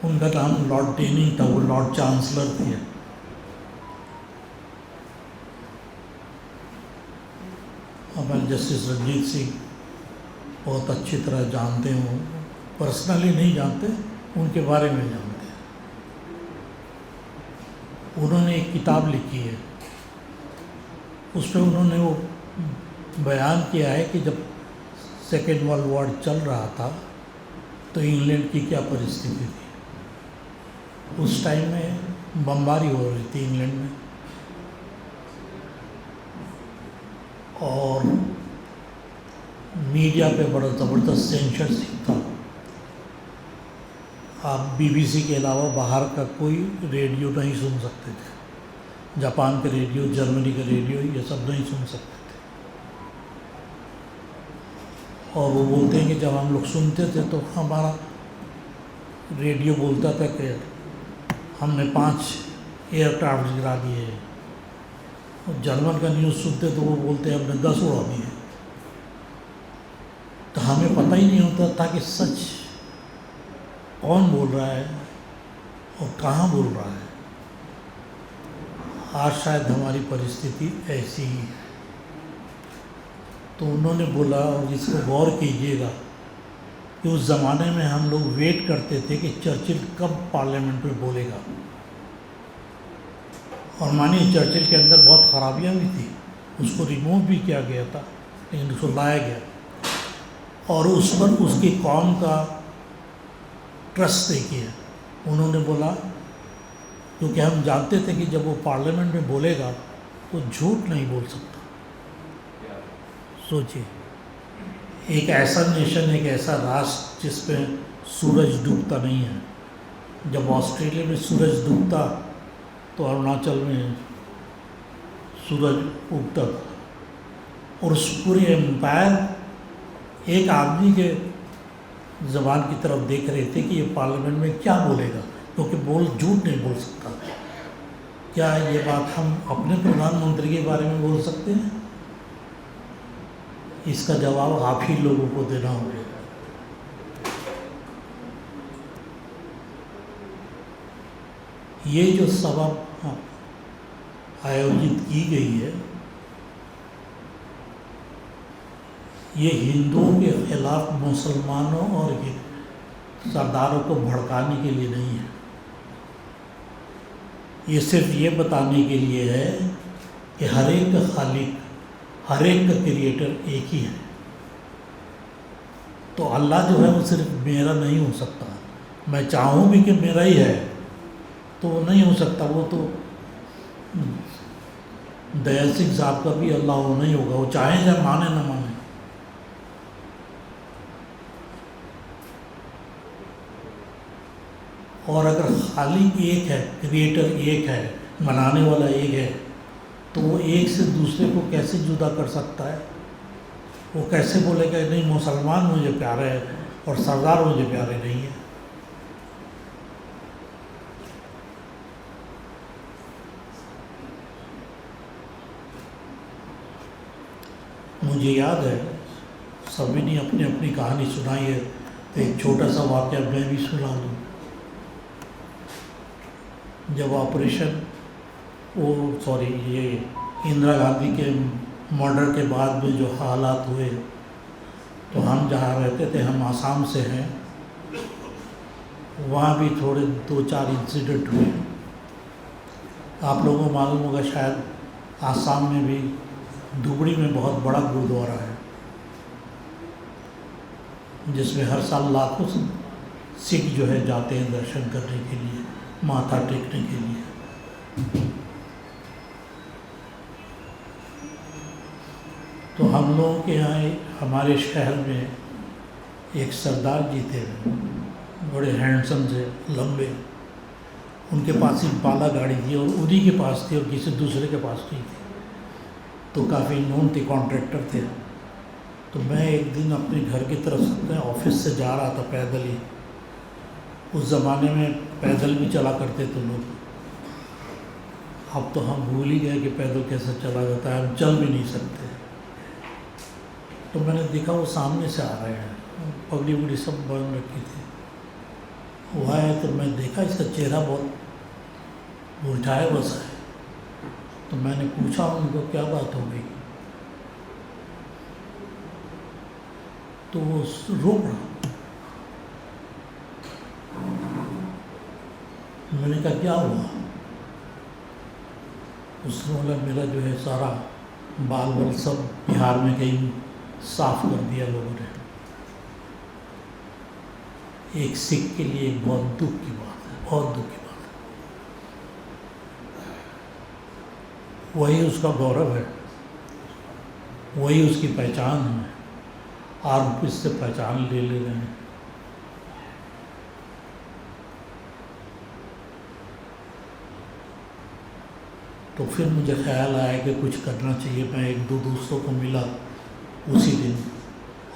उनका नाम लॉर्ड डेनिंग था, वो लॉर्ड चांसलर थे। हमारे जस्टिस रंजीत सिंह बहुत अच्छी तरह जानते हो, पर्सनली नहीं जानते, उनके बारे में जानते हैं। उन्होंने एक किताब लिखी है, उसमें उन्होंने वो बयान किया है कि जब सेकेंड वर्ल्ड वॉर चल रहा था तो इंग्लैंड की क्या परिस्थिति थी। उस टाइम में बमबारी हो रही थी इंग्लैंड में और मीडिया पे बड़ा ज़बरदस्त सेंसरशिप था। आप BBC के अलावा बाहर का कोई रेडियो नहीं सुन सकते थे। जापान का रेडियो, जर्मनी का रेडियो, ये सब नहीं सुन सकते थे। और वो बोलते हैं कि जब हम लोग सुनते थे तो हमारा रेडियो बोलता था कि हमने 5 एयरक्राफ्ट गिरा दिए। और जर्मन का न्यूज़ सुनते तो वो बोलते हैं हमने 10 उड़ा दिए। तो हमें पता ही नहीं होता था कि सच कौन बोल रहा है और कहाँ बोल रहा है। आज शायद हमारी परिस्थिति ऐसी ही है। तो उन्होंने बोला, और इसको गौर कीजिएगा, कि उस ज़माने में हम लोग वेट करते थे कि चर्चिल कब पार्लियामेंट में बोलेगा। और मानिए चर्चिल के अंदर बहुत खराबियाँ भी थी, उसको रिमूव भी किया गया था, लेकिन उसको लाया गया और उस पर उसकी कौम का ट्रस्ट देखिए। उन्होंने बोला, क्योंकि हम जानते थे कि जब वो पार्लियामेंट में बोलेगा तो झूठ नहीं बोल सकता। सोचिए, एक ऐसा नेशन, एक ऐसा राष्ट्र जिस पे सूरज डूबता नहीं है। जब ऑस्ट्रेलिया में सूरज डूबता तो अरुणाचल में सूरज उगता था और उस पूरे एम्पायर एक आदमी के ज़बान की तरफ देख रहे थे कि ये पार्लियामेंट में क्या बोलेगा, क्योंकि झूठ नहीं बोल सकता। क्या ये बात हम अपने प्रधानमंत्री के बारे में बोल सकते हैं? इसका जवाब आप ही लोगों को देना होगा। ये जो सभा आयोजित की गई है, ये हिंदुओं के खिलाफ मुसलमानों और सरदारों को भड़काने के लिए नहीं है। ये सिर्फ ये बताने के लिए है कि हर एक का खालिक, हर एक का क्रिएटर एक ही है। तो अल्लाह जो है वो सिर्फ मेरा नहीं हो सकता। मैं चाहूँ भी कि मेरा ही है तो वो नहीं हो सकता। वो तो दयाल सिंह साहब का भी अल्लाह वो नहीं होगा, वो चाहे चाहे माने ना माने। और अगर खालिक एक है, क्रिएटर एक है, बनाने वाला एक है, तो वो एक से दूसरे को कैसे जुदा कर सकता है? वो कैसे बोलेगा नहीं मुसलमान मुझे प्यारे है और सरदार मुझे प्यारे नहीं है? मुझे याद है सभी ने अपनी अपनी कहानी सुनाई है, तो एक छोटा सा वाक़या मैं भी सुना दूँ। जब ये इंदिरा गांधी के मर्डर के बाद में जो हालात हुए, तो हम जहाँ रहते थे, हम आसाम से हैं, वहाँ भी थोड़े 2-4 इंसिडेंट हुए। आप लोगों को मालूम होगा शायद आसाम में भी धुबड़ी में बहुत बड़ा गुरुद्वारा है, जिसमें हर साल लाखों सिख जो है जाते हैं दर्शन करने के लिए, माथा टेकने के लिए। तो हम लोगों के यहाँ हमारे शहर में एक सरदार जी थे, बड़े हैंडसम से, लंबे। उनके पास इम्पाला गाड़ी थी और उन्हीं के पास थी और किसी दूसरे के पास नहीं थी। तो काफ़ी नोन थे, कॉन्ट्रैक्टर थे। तो मैं एक दिन अपने घर की तरफ अपने ऑफिस से जा रहा था पैदल ही। उस ज़माने में पैदल भी चला करते थे लोग। अब तो हम भूल ही गए कि पैदल कैसे चला जाता है, हम चल भी नहीं सकते। तो मैंने देखा वो सामने से आ रहे हैं, पगड़ी वगड़ी सब बांध रखी थी। वो आया तो मैं देखा इसका चेहरा बहुत उल्टा है, बसा है। तो मैंने पूछा उनको क्या बात हो गई, तो वो रुक रहा। मैंने कहा क्या हुआ? उसने बोला मेरा जो है सारा बाल बाल सब बिहार में कहीं साफ कर दिया लोगों ने। एक सिख के लिए एक बहुत दुख की बात है, बहुत दुख की बात है। वही उसका गौरव है, वही उसकी पहचान है। आप इससे पहचान ले रहे हैं। तो फिर मुझे ख्याल आया कि कुछ करना चाहिए। मैं 1-2 दोस्तों को मिला उसी दिन,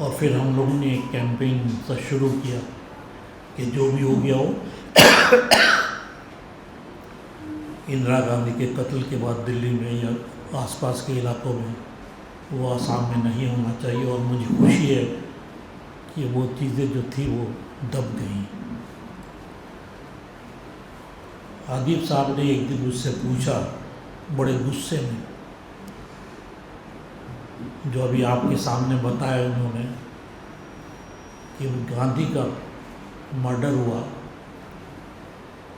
और फिर हम लोगों ने एक कैंपेन सा शुरू किया कि जो भी हो गया हो, इंदिरा गांधी के कत्ल के बाद दिल्ली में या आसपास के इलाकों में वो आसाम में नहीं होना चाहिए। और मुझे खुशी है कि वो चीज़ें जो थी वो दब गई। आदिब साहब ने एक दिन मुझसे पूछा बड़े गुस्से में, जो अभी आपके सामने बताया उन्होंने, कि गांधी का मर्डर हुआ,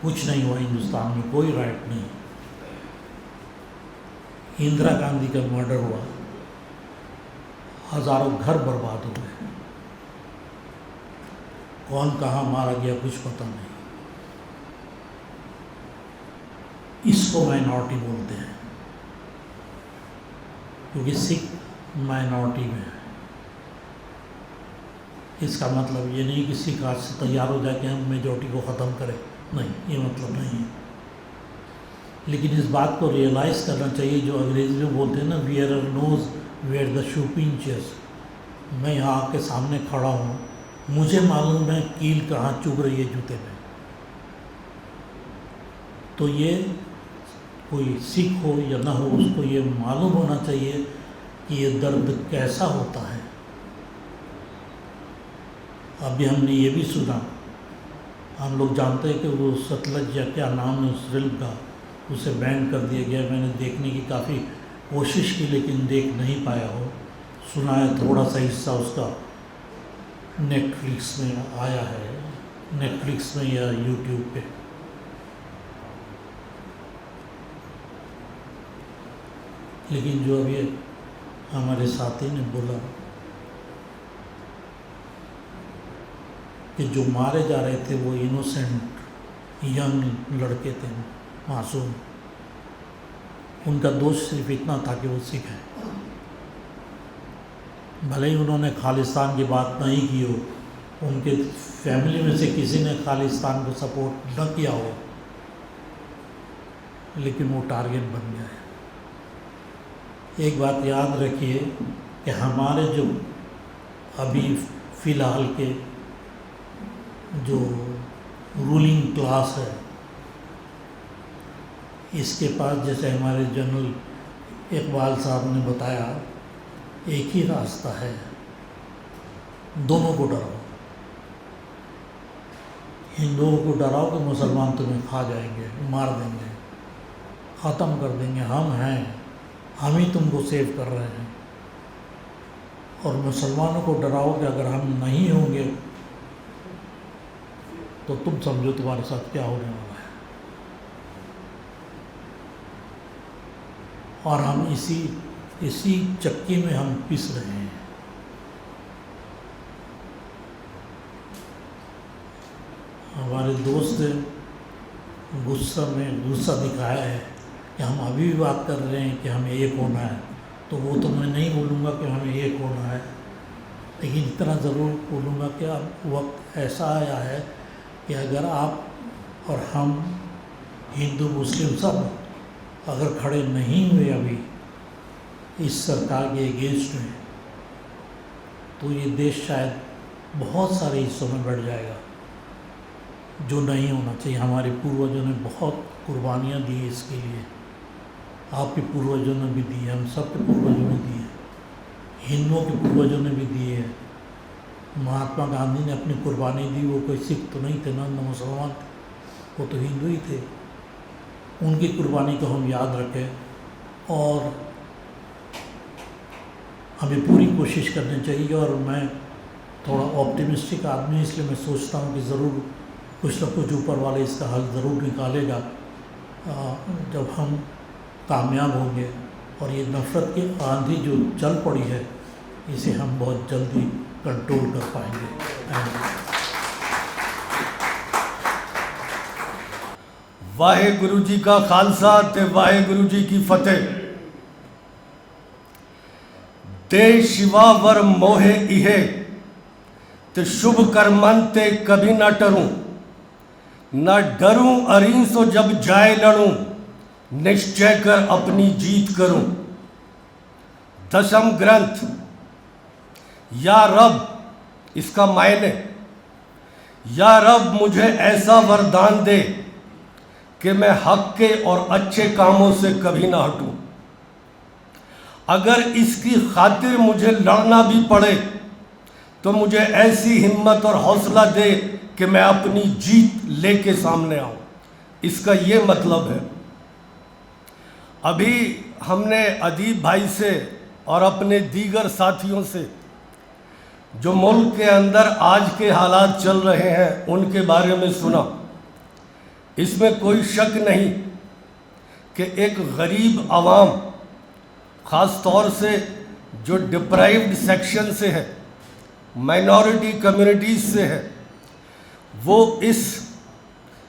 कुछ नहीं हुआ हिंदुस्तान में, कोई राइट नहीं। इंदिरा गांधी का मर्डर हुआ, हजारों घर बर्बाद हो गए। कौन कहाँ मारा गया कुछ पता नहीं। इसको माइनॉरिटी बोलते हैं, क्योंकि सिख माइनॉरिटी में है। इसका मतलब ये नहीं कि सिख आज से तैयार हो जाए कि हम मेजॉरिटी को ख़त्म करें, नहीं, ये मतलब नहीं है। लेकिन इस बात को रियलाइज़ करना चाहिए, जो अंग्रेजी में बोलते हैं ना, wearer knows where the shoe pinches. मैं यहाँ आपके सामने खड़ा हूँ, मुझे मालूम है कील कहाँ चुभ रही है जूते में। तो ये कोई सिख हो या ना हो, उसको ये मालूम होना चाहिए कि ये दर्द कैसा होता है। अभी हमने ये भी सुना, हम लोग जानते हैं कि वो सतलज या क्या नाम है उस फिल्म का, उसे बैन कर दिया गया। मैंने देखने की काफ़ी कोशिश की लेकिन देख नहीं पाया हो। सुना है थोड़ा सा हिस्सा उसका नेटफ्लिक्स में आया है, नेटफ्लिक्स में या यूट्यूब पे। लेकिन जो अभी हमारे साथी ने बोला कि जो मारे जा रहे थे वो इनोसेंट यंग लड़के थे, मासूम। उनका दोष सिर्फ इतना था कि वो सिख हैं। भले ही उन्होंने खालिस्तान की बात नहीं की हो, उनके फैमिली में से किसी ने खालिस्तान को सपोर्ट न किया हो, लेकिन वो टारगेट बन गया है। एक बात याद रखिए कि हमारे जो अभी फ़िलहाल के जो रूलिंग क्लास है, इसके पास, जैसे हमारे जनरल इकबाल साहब ने बताया, एक ही रास्ता है, दोनों को डराओ। हिंदुओं को डराओ कि मुसलमान तुम्हें खा जाएंगे, मार देंगे, ख़त्म कर देंगे, हम हैं, हम ही तुमको सेव कर रहे हैं। और मुसलमानों को डराओ कि अगर हम नहीं होंगे तो तुम समझो तुम्हारे साथ क्या होने वाला है। और हम इसी चक्की में हम पिस रहे हैं। हमारे दोस्त ने गुस्सा दिखाया है कि हम अभी भी बात कर रहे हैं कि हमें एक होना है, तो वो तो मैं नहीं बोलूँगा कि हमें एक होना है, लेकिन इतना ज़रूर बोलूँगा कि अब वक्त ऐसा आया है कि अगर आप और हम, हिंदू मुस्लिम सब, अगर खड़े नहीं हुए अभी इस सरकार के अगेंस्ट में, तो ये देश शायद बहुत सारे हिस्सों में बढ़ जाएगा, जो नहीं होना चाहिए। हमारे पूर्वजों ने बहुत कुर्बानियाँ दी इसके लिए, आपके पूर्वजों ने भी दी है, हम सब के पूर्वजों ने दी है, हिंदुओं के पूर्वजों ने भी दी है। महात्मा गांधी ने अपनी कुर्बानी दी, वो कोई सिख तो नहीं थे, ना मुसलमान थे, वो तो हिंदू ही थे। उनकी कुर्बानी को हम याद रखें और हमें पूरी कोशिश करनी चाहिए। और मैं थोड़ा ऑप्टिमिस्टिक आदमी, इसलिए मैं सोचता हूँ कि ज़रूर कुछ न कुछ ऊपर वाले इसका हल ज़रूर निकालेगा जब हम कामयाब होंगे। और ये नफ़रत की आंधी जो चल पड़ी है, इसे हम बहुत जल्दी कंट्रोल कर पाएंगे। वाहे गुरु जी का खालसा ते वाहे गुरु जी की फतेह। दे शिवा वर मोहे इहे ते शुभ कर्मन ते कभी ना डरूं, न डरूं अरी सो जब जाए लड़ूं, निश्चय कर अपनी जीत करूं। दशम ग्रंथ। या रब, इसका मायने, या रब मुझे ऐसा वरदान दे कि मैं हक के और अच्छे कामों से कभी ना हटूं। अगर इसकी खातिर मुझे लड़ना भी पड़े तो मुझे ऐसी हिम्मत और हौसला दे कि मैं अपनी जीत लेके सामने आऊं। इसका ये मतलब है। अभी हमने अदीब भाई से और अपने दीगर साथियों से जो मुल्क के अंदर आज के हालात चल रहे हैं उनके बारे में सुना। इसमें कोई शक नहीं कि एक गरीब आवाम, ख़ास तौर से जो डिप्राइव्ड सेक्शन से है, माइनॉरिटी कम्युनिटीज़ से है, वो इस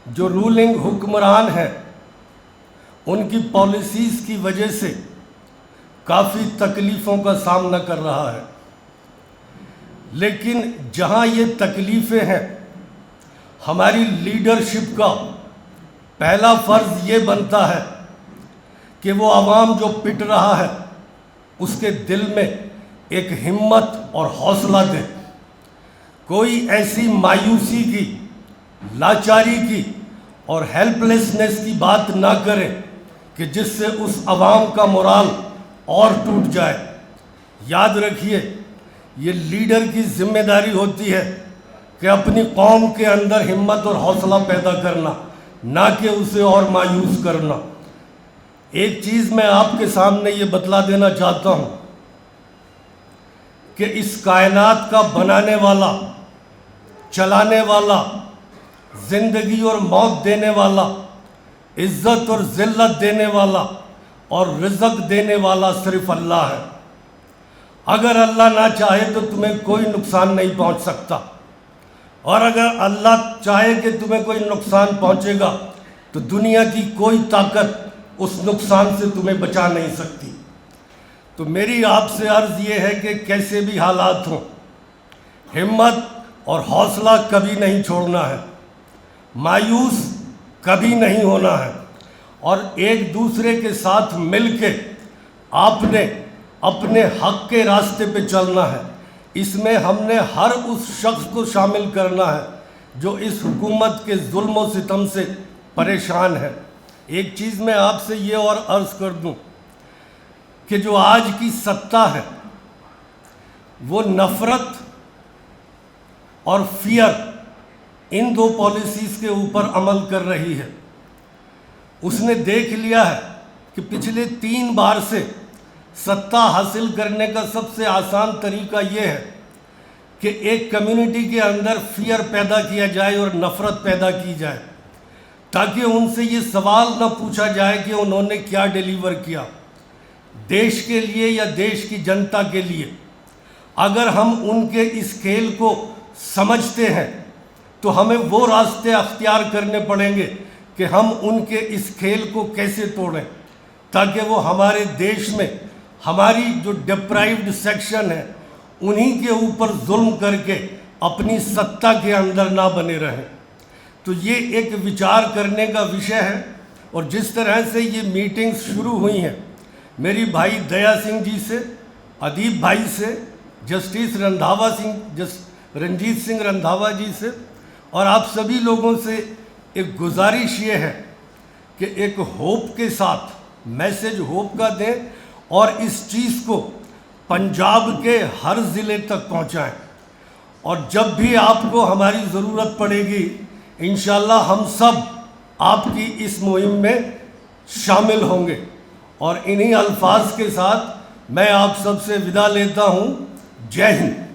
जो रूलिंग हुक्मरान है उनकी पॉलिसीज़ की वजह से काफ़ी तकलीफ़ों का सामना कर रहा है। लेकिन जहाँ ये तकलीफ़ें हैं, हमारी लीडरशिप का पहला फ़र्ज़ ये बनता है कि वो आवाम जो पिट रहा है उसके दिल में एक हिम्मत और हौसला दे, कोई ऐसी मायूसी की, लाचारी की और हेल्पलेसनेस की बात ना करे कि जिससे उस आवाम का मोराल और टूट जाए। याद रखिए, ये लीडर की जिम्मेदारी होती है कि अपनी कौम के अंदर हिम्मत और हौसला पैदा करना, ना कि उसे और मायूस करना। एक चीज़ मैं आपके सामने ये बतला देना चाहता हूँ कि इस कायनात का बनाने वाला, चलाने वाला, जिंदगी और मौत देने वाला, इज्जत और जिल्लत देने वाला और रिज़्क देने वाला सिर्फ अल्लाह है। अगर अल्लाह ना चाहे तो तुम्हें कोई नुकसान नहीं पहुंच सकता, और अगर अल्लाह चाहे कि तुम्हें कोई नुकसान पहुंचेगा तो दुनिया की कोई ताकत उस नुकसान से तुम्हें बचा नहीं सकती। तो मेरी आपसे अर्ज़ ये है कि कैसे भी हालात हों, हिम्मत और हौसला कभी नहीं छोड़ना है, मायूस कभी नहीं होना है, और एक दूसरे के साथ मिलके आपने अपने हक के रास्ते पे चलना है। इसमें हमने हर उस शख्स को शामिल करना है जो इस हुकूमत के जुल्म और सितम से परेशान है। एक चीज़ मैं आपसे ये और अर्ज़ कर दूं कि जो आज की सत्ता है वो नफ़रत और फियर इन दो पॉलिसीज़ के ऊपर अमल कर रही है। उसने देख लिया है कि पिछले 3 बार से सत्ता हासिल करने का सबसे आसान तरीका ये है कि एक कम्युनिटी के अंदर फियर पैदा किया जाए और नफ़रत पैदा की जाए, ताकि उनसे ये सवाल न पूछा जाए कि उन्होंने क्या डिलीवर किया देश के लिए या देश की जनता के लिए। अगर हम उनके इस खेल को समझते हैं तो हमें वो रास्ते अख्तियार करने पड़ेंगे कि हम उनके इस खेल को कैसे तोड़ें, ताकि वो हमारे देश में हमारी जो डिप्राइव्ड सेक्शन है उन्हीं के ऊपर जुल्म करके अपनी सत्ता के अंदर ना बने रहें। तो ये एक विचार करने का विषय है। और जिस तरह से ये मीटिंग्स शुरू हुई हैं, मेरी भाई दया सिंह जी से, अदीब भाई से, जस्टिस रंजीत सिंह रंधावा जी से, और आप सभी लोगों से एक गुजारिश ये है कि एक होप के साथ मैसेज होप का दें और इस चीज़ को पंजाब के हर ज़िले तक पहुंचाएं। और जब भी आपको हमारी ज़रूरत पड़ेगी, इंशाल्लाह हम सब आपकी इस मुहिम में शामिल होंगे। और इन्हीं अल्फाज के साथ मैं आप सबसे विदा लेता हूँ। जय हिंद।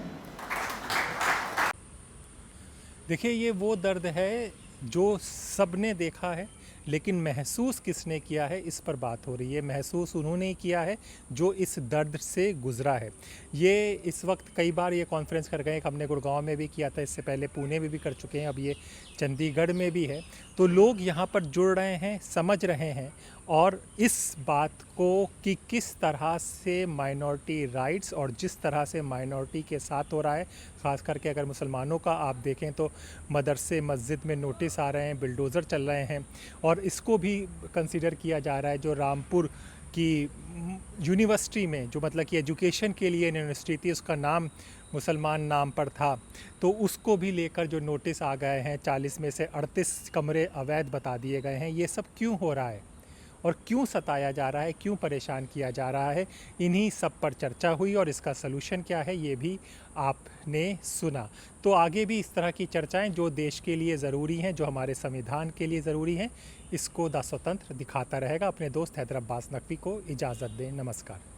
देखिए, ये वो दर्द है जो सबने देखा है, लेकिन महसूस किसने किया है इस पर बात हो रही है। महसूस उन्होंने ही किया है जो इस दर्द से गुज़रा है। ये इस वक्त कई बार ये कॉन्फ्रेंस कर गए, हमने गुड़गांव में भी किया था, इससे पहले पुणे में भी कर चुके हैं, अब ये चंडीगढ़ में भी है। तो लोग यहाँ पर जुड़ रहे हैं, समझ रहे हैं, और इस बात को कि किस तरह से माइनॉरिटी राइट्स और जिस तरह से माइनॉरिटी के साथ हो रहा है, ख़ास करके अगर मुसलमानों का आप देखें तो मदरसे मस्जिद में नोटिस आ रहे हैं, बिल्डोज़र चल रहे हैं, और इसको भी कंसीडर किया जा रहा है जो रामपुर की यूनिवर्सिटी में, जो मतलब कि एजुकेशन के लिए यूनिवर्सिटी थी, उसका नाम मुसलमान नाम पर था, तो उसको भी लेकर जो नोटिस आ गए हैं, 40 में से 38 कमरे अवैध बता दिए गए हैं। ये सब क्यों हो रहा है और क्यों सताया जा रहा है, क्यों परेशान किया जा रहा है, इन्हीं सब पर चर्चा हुई और इसका सलूशन क्या है ये भी आपने सुना। तो आगे भी इस तरह की चर्चाएं जो देश के लिए ज़रूरी हैं, जो हमारे संविधान के लिए ज़रूरी हैं, इसको द स्वतंत्र दिखाता रहेगा। अपने दोस्त हैदर अब्बास नकवी को इजाज़त दें। नमस्कार।